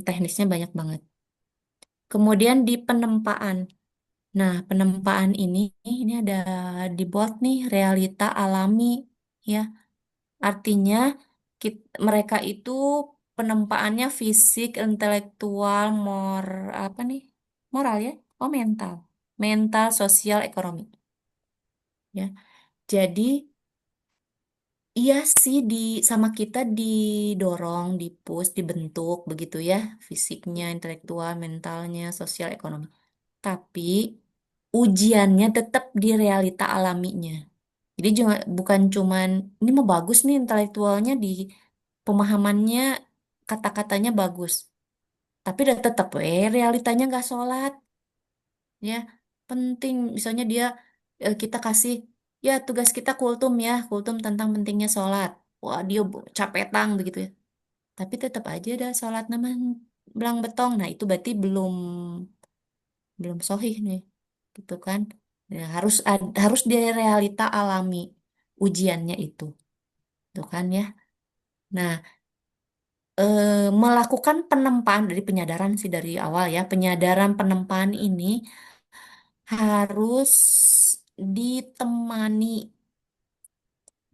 Teknisnya banyak banget kemudian di penempaan nah penempaan ini ada dibuat nih realita alami ya artinya mereka itu penempaannya fisik intelektual apa nih moral ya oh mental mental sosial ekonomi ya jadi iya sih sama kita didorong, dipush, dibentuk begitu ya, fisiknya, intelektual, mentalnya, sosial, ekonomi. Tapi ujiannya tetap di realita alaminya. Jadi bukan cuman ini mau bagus nih intelektualnya di pemahamannya kata-katanya bagus. Tapi udah tetap realitanya nggak sholat ya. Penting misalnya kita kasih ya tugas kita kultum tentang pentingnya sholat. Wah dia capetang begitu ya. Tapi tetap aja ada sholat nama belang betong. Nah itu berarti belum belum sohih nih, gitu kan? Ya, harus di realita alami ujiannya itu, tuh kan ya. Nah melakukan penempaan dari penyadaran sih dari awal ya penyadaran penempaan ini harus ditemani,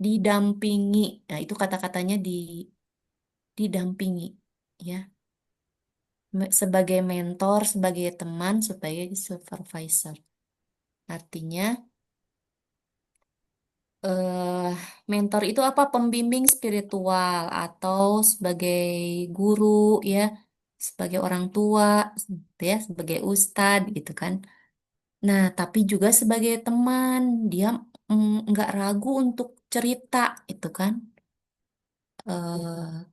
didampingi. Nah itu kata-katanya didampingi ya. Sebagai mentor, sebagai teman, sebagai supervisor. Artinya, eh, mentor itu apa? Pembimbing spiritual atau sebagai guru, ya, sebagai orang tua, ya, sebagai ustadz, gitu kan. Nah, tapi juga sebagai teman, dia nggak ragu untuk cerita, itu kan.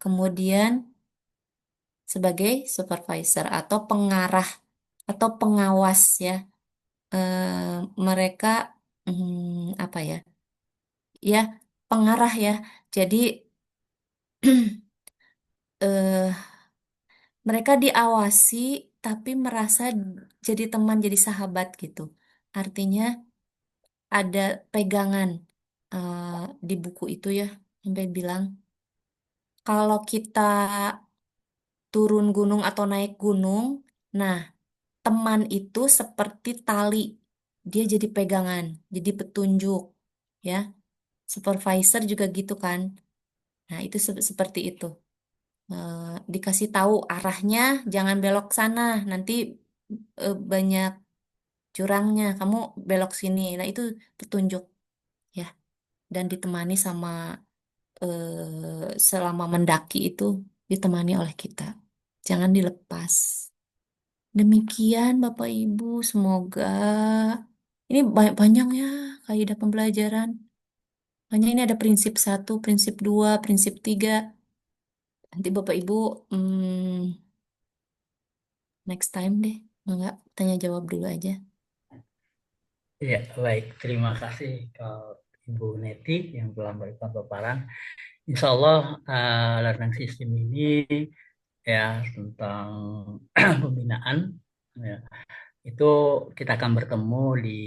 Kemudian sebagai supervisor atau pengarah atau pengawas, ya. Mereka apa ya? Ya, pengarah ya. Jadi eh mereka diawasi tapi merasa jadi teman, jadi sahabat gitu. Artinya ada pegangan eh, di buku itu ya, sampai bilang kalau kita turun gunung atau naik gunung, nah teman itu seperti tali, dia jadi pegangan, jadi petunjuk, ya. Supervisor juga gitu kan. Nah, itu seperti itu. Eh, Dikasih tahu arahnya, jangan belok sana, nanti banyak jurangnya, kamu belok sini. Nah, itu petunjuk ya. Dan ditemani selama mendaki itu ditemani oleh kita. Jangan dilepas. Demikian Bapak Ibu, semoga ini banyak banyak ya kaidah pembelajaran. Hanya ini ada prinsip satu, prinsip dua, prinsip tiga. Nanti Bapak Ibu next time deh, enggak tanya jawab dulu aja. Ya, baik. Terima kasih ke Ibu Neti yang telah memberikan paparan. Insya Allah learning system ini ya tentang pembinaan ya, itu kita akan bertemu di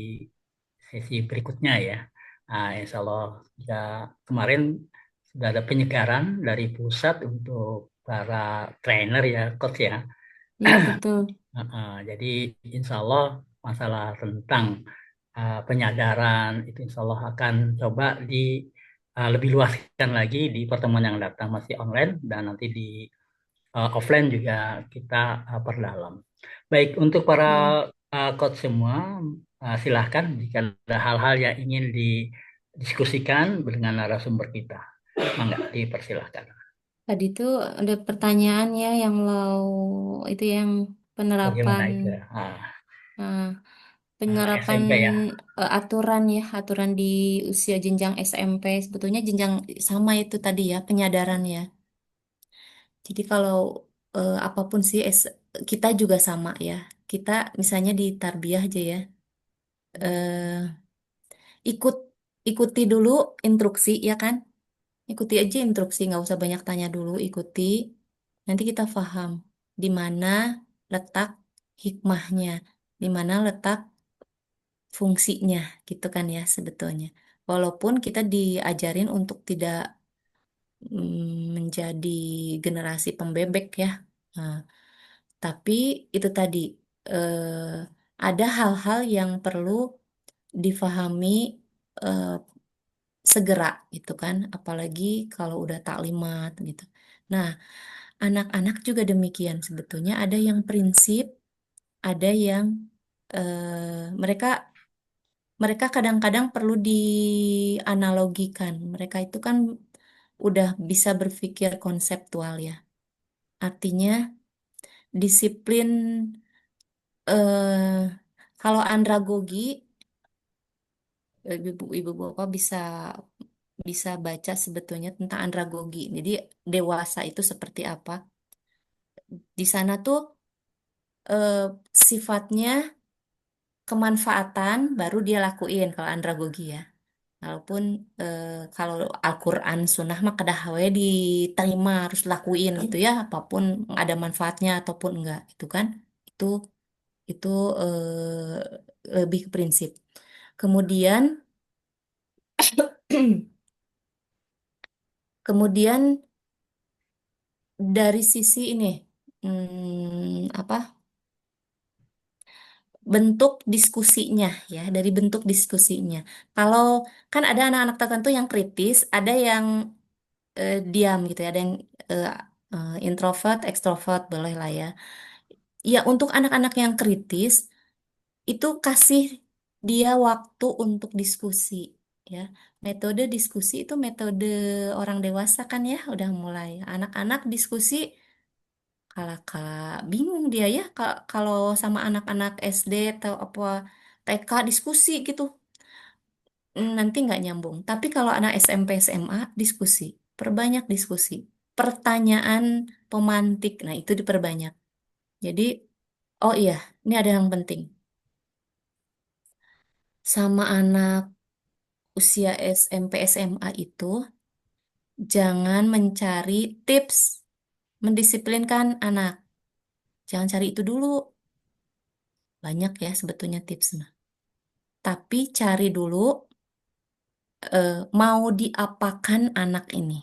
sesi berikutnya ya. Insya Allah ya, kemarin sudah ada penyegaran dari pusat untuk para trainer ya, coach ya. Iya betul. Jadi insya Allah masalah tentang penyadaran itu insya Allah akan coba lebih luaskan lagi di pertemuan yang datang masih online dan nanti di offline juga kita perdalam. Baik, untuk para Hmm. coach semua, silahkan jika ada hal-hal yang ingin didiskusikan dengan narasumber kita. Mangga, dipersilahkan. Tadi tuh ada pertanyaan ya yang itu yang Bagaimana penerapan itu? eh, penerapan SMP ya. aturan ya, aturan di usia jenjang SMP sebetulnya jenjang sama itu tadi ya, penyadaran ya. Jadi kalau apapun sih kita juga sama ya. Kita misalnya di tarbiyah aja ya. eh, ikut ikuti dulu instruksi ya kan? Ikuti aja instruksi, nggak usah banyak tanya dulu, ikuti. Nanti kita paham di mana letak hikmahnya, di mana letak fungsinya, gitu kan ya sebetulnya. Walaupun kita diajarin untuk tidak menjadi generasi pembebek ya. Nah, tapi itu tadi ada hal-hal yang perlu difahami eh, segera gitu kan, apalagi kalau udah taklimat gitu. Nah, anak-anak juga demikian sebetulnya ada yang prinsip, ada yang mereka mereka kadang-kadang perlu dianalogikan. Mereka itu kan udah bisa berpikir konseptual ya. Artinya disiplin eh kalau andragogi ibu bapak bisa bisa baca sebetulnya tentang andragogi. Jadi dewasa itu seperti apa? Di sana tuh eh, sifatnya kemanfaatan baru dia lakuin kalau andragogi ya. Walaupun kalau Al-Quran Sunnah mah kedah we diterima harus lakuin gitu ya apapun ada manfaatnya ataupun enggak itu kan itu itu lebih ke prinsip. Kemudian kemudian dari sisi ini apa bentuk diskusinya ya dari bentuk diskusinya. Kalau kan ada anak-anak tertentu yang kritis, ada yang diam gitu ya, ada yang eh, introvert, ekstrovert boleh lah ya. Ya untuk anak-anak yang kritis itu kasih dia waktu untuk diskusi ya. Metode diskusi itu metode orang dewasa kan ya, udah mulai. Anak-anak diskusi bingung dia ya kalau sama anak-anak SD atau apa TK diskusi gitu. Nanti nggak nyambung. Tapi kalau anak SMP SMA diskusi, perbanyak diskusi. Pertanyaan pemantik, nah itu diperbanyak. Jadi, oh iya, ini ada yang penting. Sama anak usia SMP SMA itu, jangan mencari tips mendisiplinkan anak. Jangan cari itu dulu. Banyak ya sebetulnya tips mah. Tapi cari dulu mau diapakan anak ini.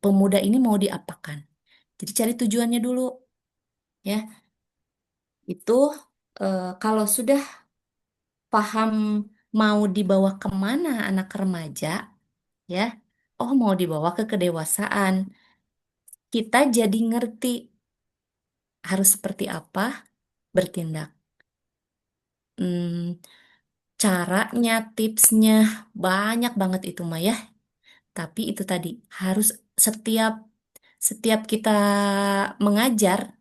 Pemuda ini mau diapakan. Jadi cari tujuannya dulu ya. Itu kalau sudah paham mau dibawa kemana anak remaja ya. Oh mau dibawa ke kedewasaan. Kita jadi ngerti harus seperti apa bertindak. Hmm, caranya, tipsnya banyak banget itu Maya. Tapi itu tadi harus setiap Setiap kita mengajar,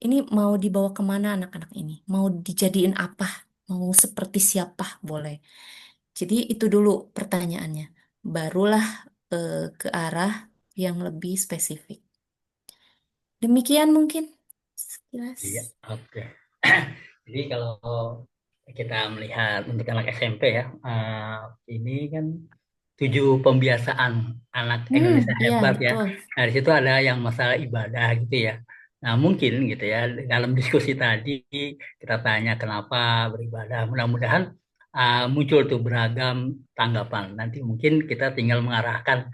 ini mau dibawa kemana anak-anak ini? Mau dijadiin apa? Mau seperti siapa? Boleh. Jadi itu dulu pertanyaannya. Barulah ke arah yang lebih spesifik. Demikian mungkin sekilas. Iya, oke. Jadi kalau kita melihat untuk anak SMP ya, ini kan 7 pembiasaan anak Indonesia Iya hebat ya. betul. Nah, di situ ada yang masalah ibadah gitu ya. Nah, mungkin gitu ya, dalam diskusi tadi kita tanya kenapa beribadah. Mudah-mudahan muncul tuh beragam tanggapan. Nanti mungkin kita tinggal mengarahkan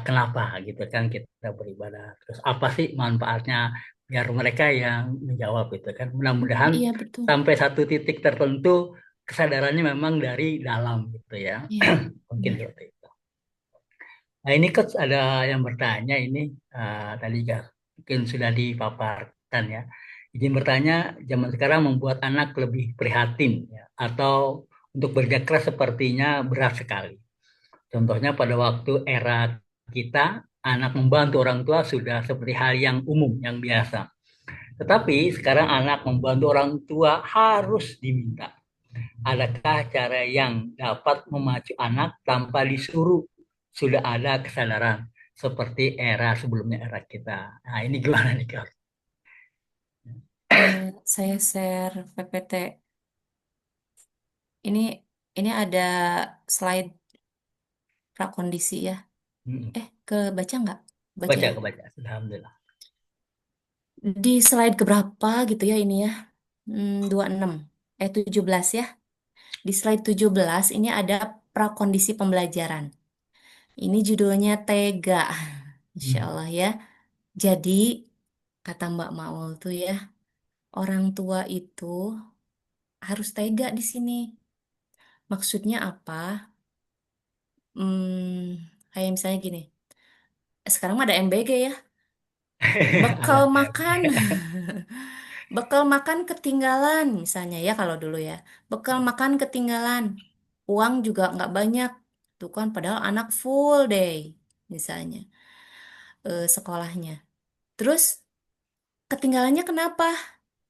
kenapa gitu kan kita beribadah. Terus apa sih manfaatnya biar mereka yang menjawab gitu kan. Mudah-mudahan Iya betul. sampai satu titik tertentu kesadarannya memang dari dalam gitu ya. Iya Mungkin benar. seperti itu. Nah ini kan ada yang bertanya ini tadi ya mungkin sudah dipaparkan ya. Izin bertanya, zaman sekarang membuat anak lebih prihatin ya, atau untuk kerja keras sepertinya berat sekali. Contohnya pada waktu era kita, anak membantu orang tua sudah seperti hal yang umum, yang biasa. Tetapi sekarang anak membantu orang tua harus diminta. Adakah cara yang dapat memacu anak tanpa disuruh? Sudah ada kesadaran seperti era sebelumnya era kita. Nah, ini gimana nih, Kak? Saya share PPT. Ini ini ada slide prakondisi ya. Hmm. Kebaca nggak? Baca Kebaca, ya. kebaca. Alhamdulillah. Di slide keberapa gitu ya ini ya? 26. 17 ya. Di slide 17 ini ada prakondisi pembelajaran. Ini judulnya Tega. Insya Hmm. Allah ya. Jadi, kata Mbak Maul tuh ya, orang tua itu harus tega di sini. Maksudnya apa? Kayak misalnya gini, sekarang mah ada MBG ya, bekal Ada. makan, bekal makan ketinggalan misalnya ya kalau dulu ya, bekal makan ketinggalan, uang juga nggak banyak, tuh kan padahal anak full day misalnya sekolahnya. Terus ketinggalannya kenapa?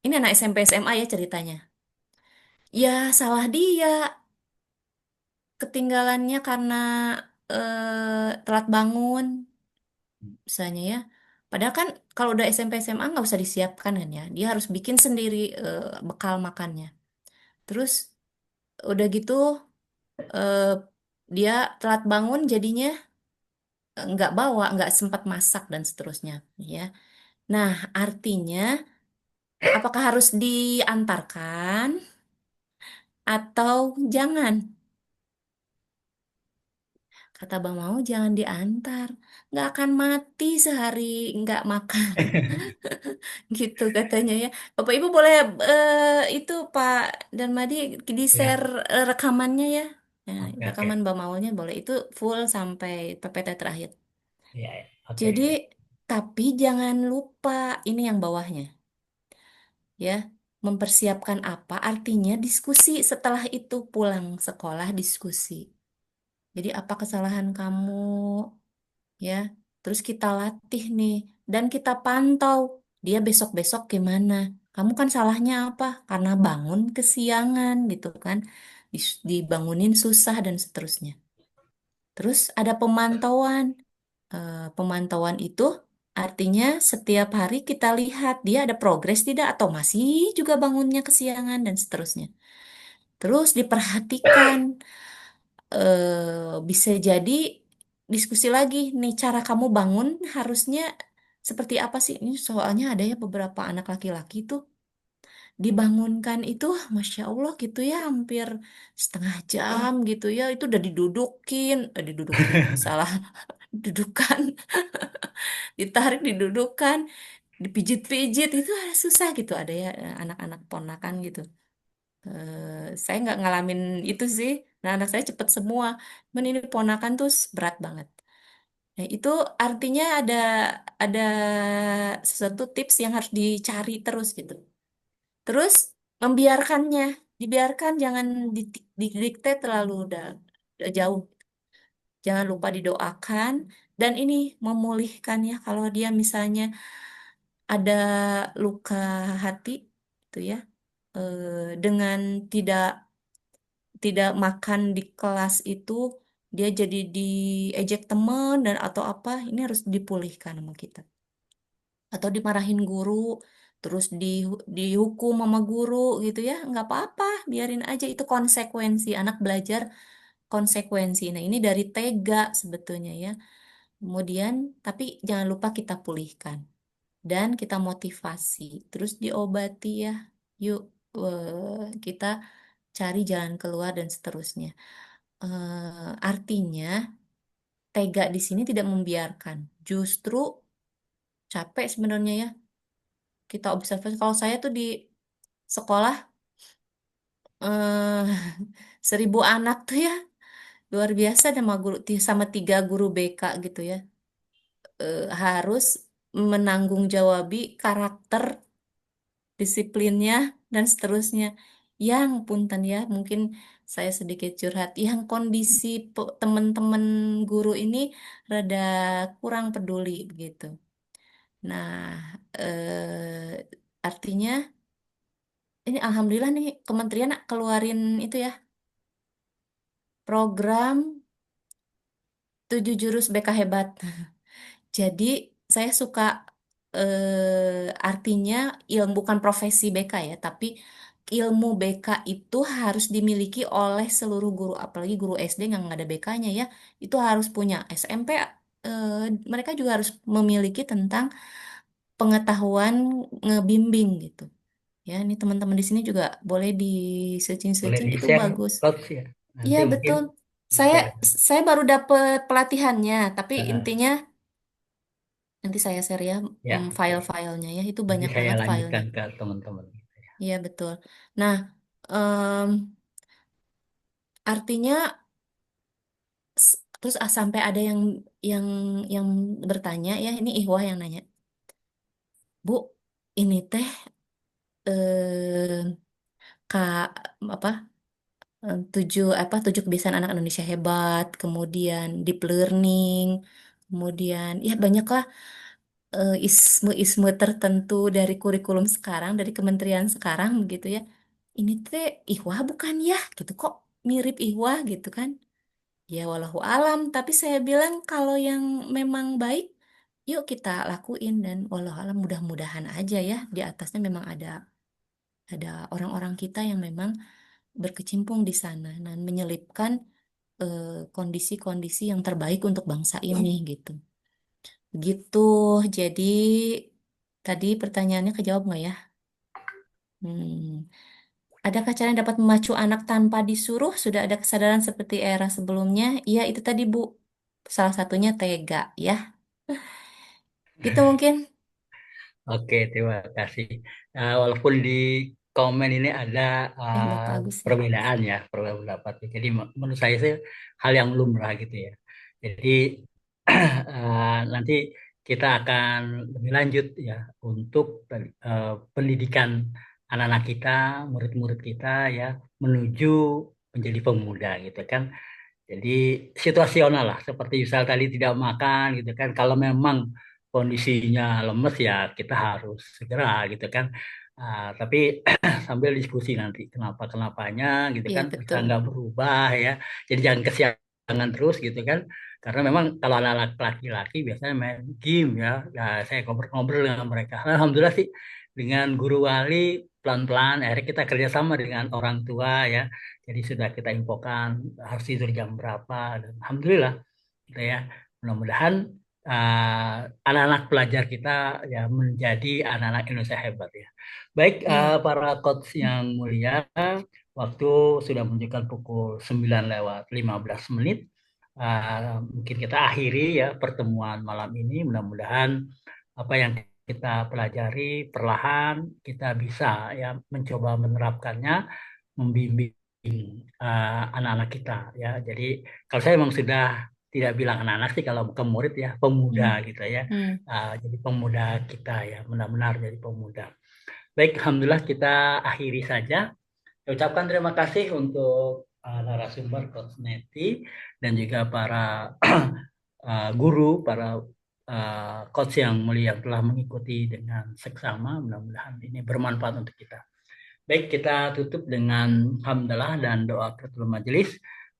Ini anak SMP SMA ya ceritanya. Ya salah dia, ketinggalannya karena telat bangun misalnya ya. Padahal kan kalau udah SMP SMA nggak usah disiapkan kan ya. Dia harus bikin sendiri bekal makannya. Terus udah gitu eh, dia telat bangun jadinya nggak bawa, nggak sempat masak dan seterusnya ya. Nah, artinya apakah harus diantarkan atau jangan? Kata Bang Mau jangan diantar, nggak akan mati sehari nggak makan. Gitu katanya ya. Bapak Ibu boleh itu Pak dan Madi di-share Ya, rekamannya ya. Nah, oke, oke. rekaman Mbak Maulnya boleh itu full sampai PPT terakhir. Ya, ya. Oke. Jadi tapi jangan lupa ini yang bawahnya ya. Mempersiapkan apa artinya diskusi setelah itu pulang sekolah diskusi. Jadi apa kesalahan kamu ya? Terus kita latih nih dan kita pantau dia besok-besok gimana. Kamu kan salahnya apa? Karena bangun kesiangan gitu kan. Dibangunin susah dan seterusnya. Terus ada pemantauan. Pemantauan itu artinya setiap hari kita lihat dia ada progres tidak atau masih juga bangunnya kesiangan dan seterusnya. Terus diperhatikan bisa jadi diskusi lagi nih cara kamu bangun harusnya seperti apa sih ini soalnya ada ya beberapa anak laki-laki tuh dibangunkan itu Masya Allah gitu ya hampir setengah jam gitu ya itu udah didudukin salah dudukan ditarik didudukan dipijit-pijit itu ada susah gitu ada ya anak-anak ponakan gitu. Saya nggak ngalamin itu sih. Nah, anak saya cepet semua. Men ini ponakan tuh berat banget. Nah, itu artinya ada sesuatu tips yang harus dicari terus gitu. Terus membiarkannya, dibiarkan jangan didikte terlalu udah jauh. Jangan lupa didoakan Dan ini memulihkan ya kalau dia misalnya ada luka hati itu ya, dengan tidak tidak makan di kelas itu dia jadi diejek teman dan atau apa, ini harus dipulihkan sama kita. Atau dimarahin guru, terus dihukum sama guru gitu ya, nggak apa-apa, biarin aja, itu konsekuensi anak belajar, konsekuensi. Nah, ini dari tega sebetulnya ya. Kemudian, tapi jangan lupa kita pulihkan dan kita motivasi, terus diobati ya. Yuk, kita cari jalan keluar dan seterusnya. Artinya, tega di sini tidak membiarkan. Justru capek sebenarnya ya. Kita observasi. Kalau saya tuh di sekolah, eh, 1.000 anak tuh ya, luar biasa, sama guru sama 3 guru BK gitu ya. Harus menanggung karakter, disiplinnya dan seterusnya. Yang punten ya, mungkin saya sedikit curhat. Yang kondisi teman-teman guru ini rada kurang peduli begitu. Nah, artinya ini alhamdulillah nih kementerian keluarin itu ya, program 7 jurus BK hebat. Jadi saya suka, artinya ilmu bukan profesi BK ya, tapi ilmu BK itu harus dimiliki oleh seluruh guru, apalagi guru SD yang nggak ada BK-nya ya, itu harus punya. SMP, mereka juga harus memiliki tentang pengetahuan ngebimbing gitu. Ya, ini teman-teman di sini juga boleh di Boleh searching, itu di-share bagus. coach ya. Iya Nanti mungkin betul. Saya bisa saya baru dapet pelatihannya, tapi eh, intinya nanti saya share ya, ya oke. file-filenya ya, itu Nanti banyak saya banget filenya. lanjutkan ke teman-teman. Iya betul. Nah, em, artinya terus sampai ada yang yang bertanya ya, ini Ihwah yang nanya, Bu, ini teh, kak apa, 7 kebiasaan anak Indonesia hebat, kemudian deep learning, kemudian ya banyaklah, isme-isme tertentu dari kurikulum sekarang, dari kementerian sekarang gitu ya. Ini teh ihwah bukan ya? Gitu kok mirip ihwah gitu kan? Ya walau alam, tapi saya bilang kalau yang memang baik, yuk kita lakuin, dan walau alam mudah-mudahan aja ya di atasnya memang ada orang-orang kita yang memang berkecimpung di sana dan menyelipkan, kondisi-kondisi yang terbaik untuk bangsa ini gitu. Begitu. Jadi tadi pertanyaannya kejawab nggak ya? Hmm. Adakah cara yang dapat memacu anak tanpa disuruh? Sudah ada kesadaran seperti era sebelumnya? Iya, itu tadi Bu. Salah satunya tega ya. Itu mungkin. Oke, terima kasih. Walaupun di komen ini ada Bagus ya. perbedaan ya, perbedaan pendapat. Jadi menurut saya sih hal yang lumrah gitu ya. Jadi nanti kita akan lebih lanjut ya untuk pendidikan anak-anak kita, murid-murid kita ya menuju menjadi pemuda gitu kan. Jadi situasional lah, seperti misal tadi tidak makan gitu kan. Kalau memang kondisinya lemes ya kita harus segera gitu kan. Tapi sambil diskusi nanti kenapa-kenapanya gitu Iya, kan bisa betul. nggak berubah ya. Jadi jangan kesiangan terus gitu kan. Karena memang kalau anak-anak laki-laki biasanya main game ya. Nah, saya ngobrol-ngobrol dengan mereka. Alhamdulillah sih dengan guru wali pelan-pelan akhirnya kita kerjasama dengan orang tua ya. Jadi sudah kita infokan harus tidur jam berapa dan alhamdulillah gitu ya. Mudah-mudahan anak-anak pelajar kita ya menjadi anak-anak Indonesia hebat ya. Baik Iya. para coach yang mulia, waktu sudah menunjukkan pukul 9:15. Mungkin kita akhiri ya pertemuan malam ini. Mudah-mudahan apa yang kita pelajari perlahan kita bisa ya mencoba menerapkannya, membimbing anak-anak kita ya. Jadi kalau saya memang sudah tidak bilang anak-anak sih kalau bukan murid ya, pemuda Hmm. gitu ya. Hmm. Jadi pemuda kita ya, benar-benar jadi pemuda. Baik, alhamdulillah kita akhiri saja. Saya ucapkan terima kasih untuk narasumber Coach Neti dan juga para guru, para coach yang mulia yang telah mengikuti dengan seksama. Mudah-mudahan ini bermanfaat untuk kita. Baik, kita tutup dengan hamdalah dan doa kafatul majelis.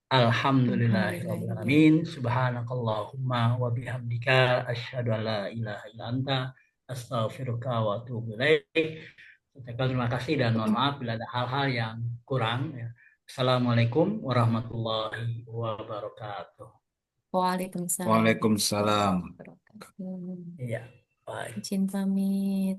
Alhamdulillah. Alhamdulillahirrahmanirrahim. Subhanakallahumma wa bihamdika asyhadu an la ilaha illa anta astaghfiruka wa atubu ilaik. Ucapkan terima kasih dan mohon maaf bila ada hal-hal yang kurang ya. Assalamualaikum warahmatullahi wabarakatuh. Waalaikumsalam Waalaikumsalam. warahmatullahi wabarakatuh. Iya, baik. Izin pamit.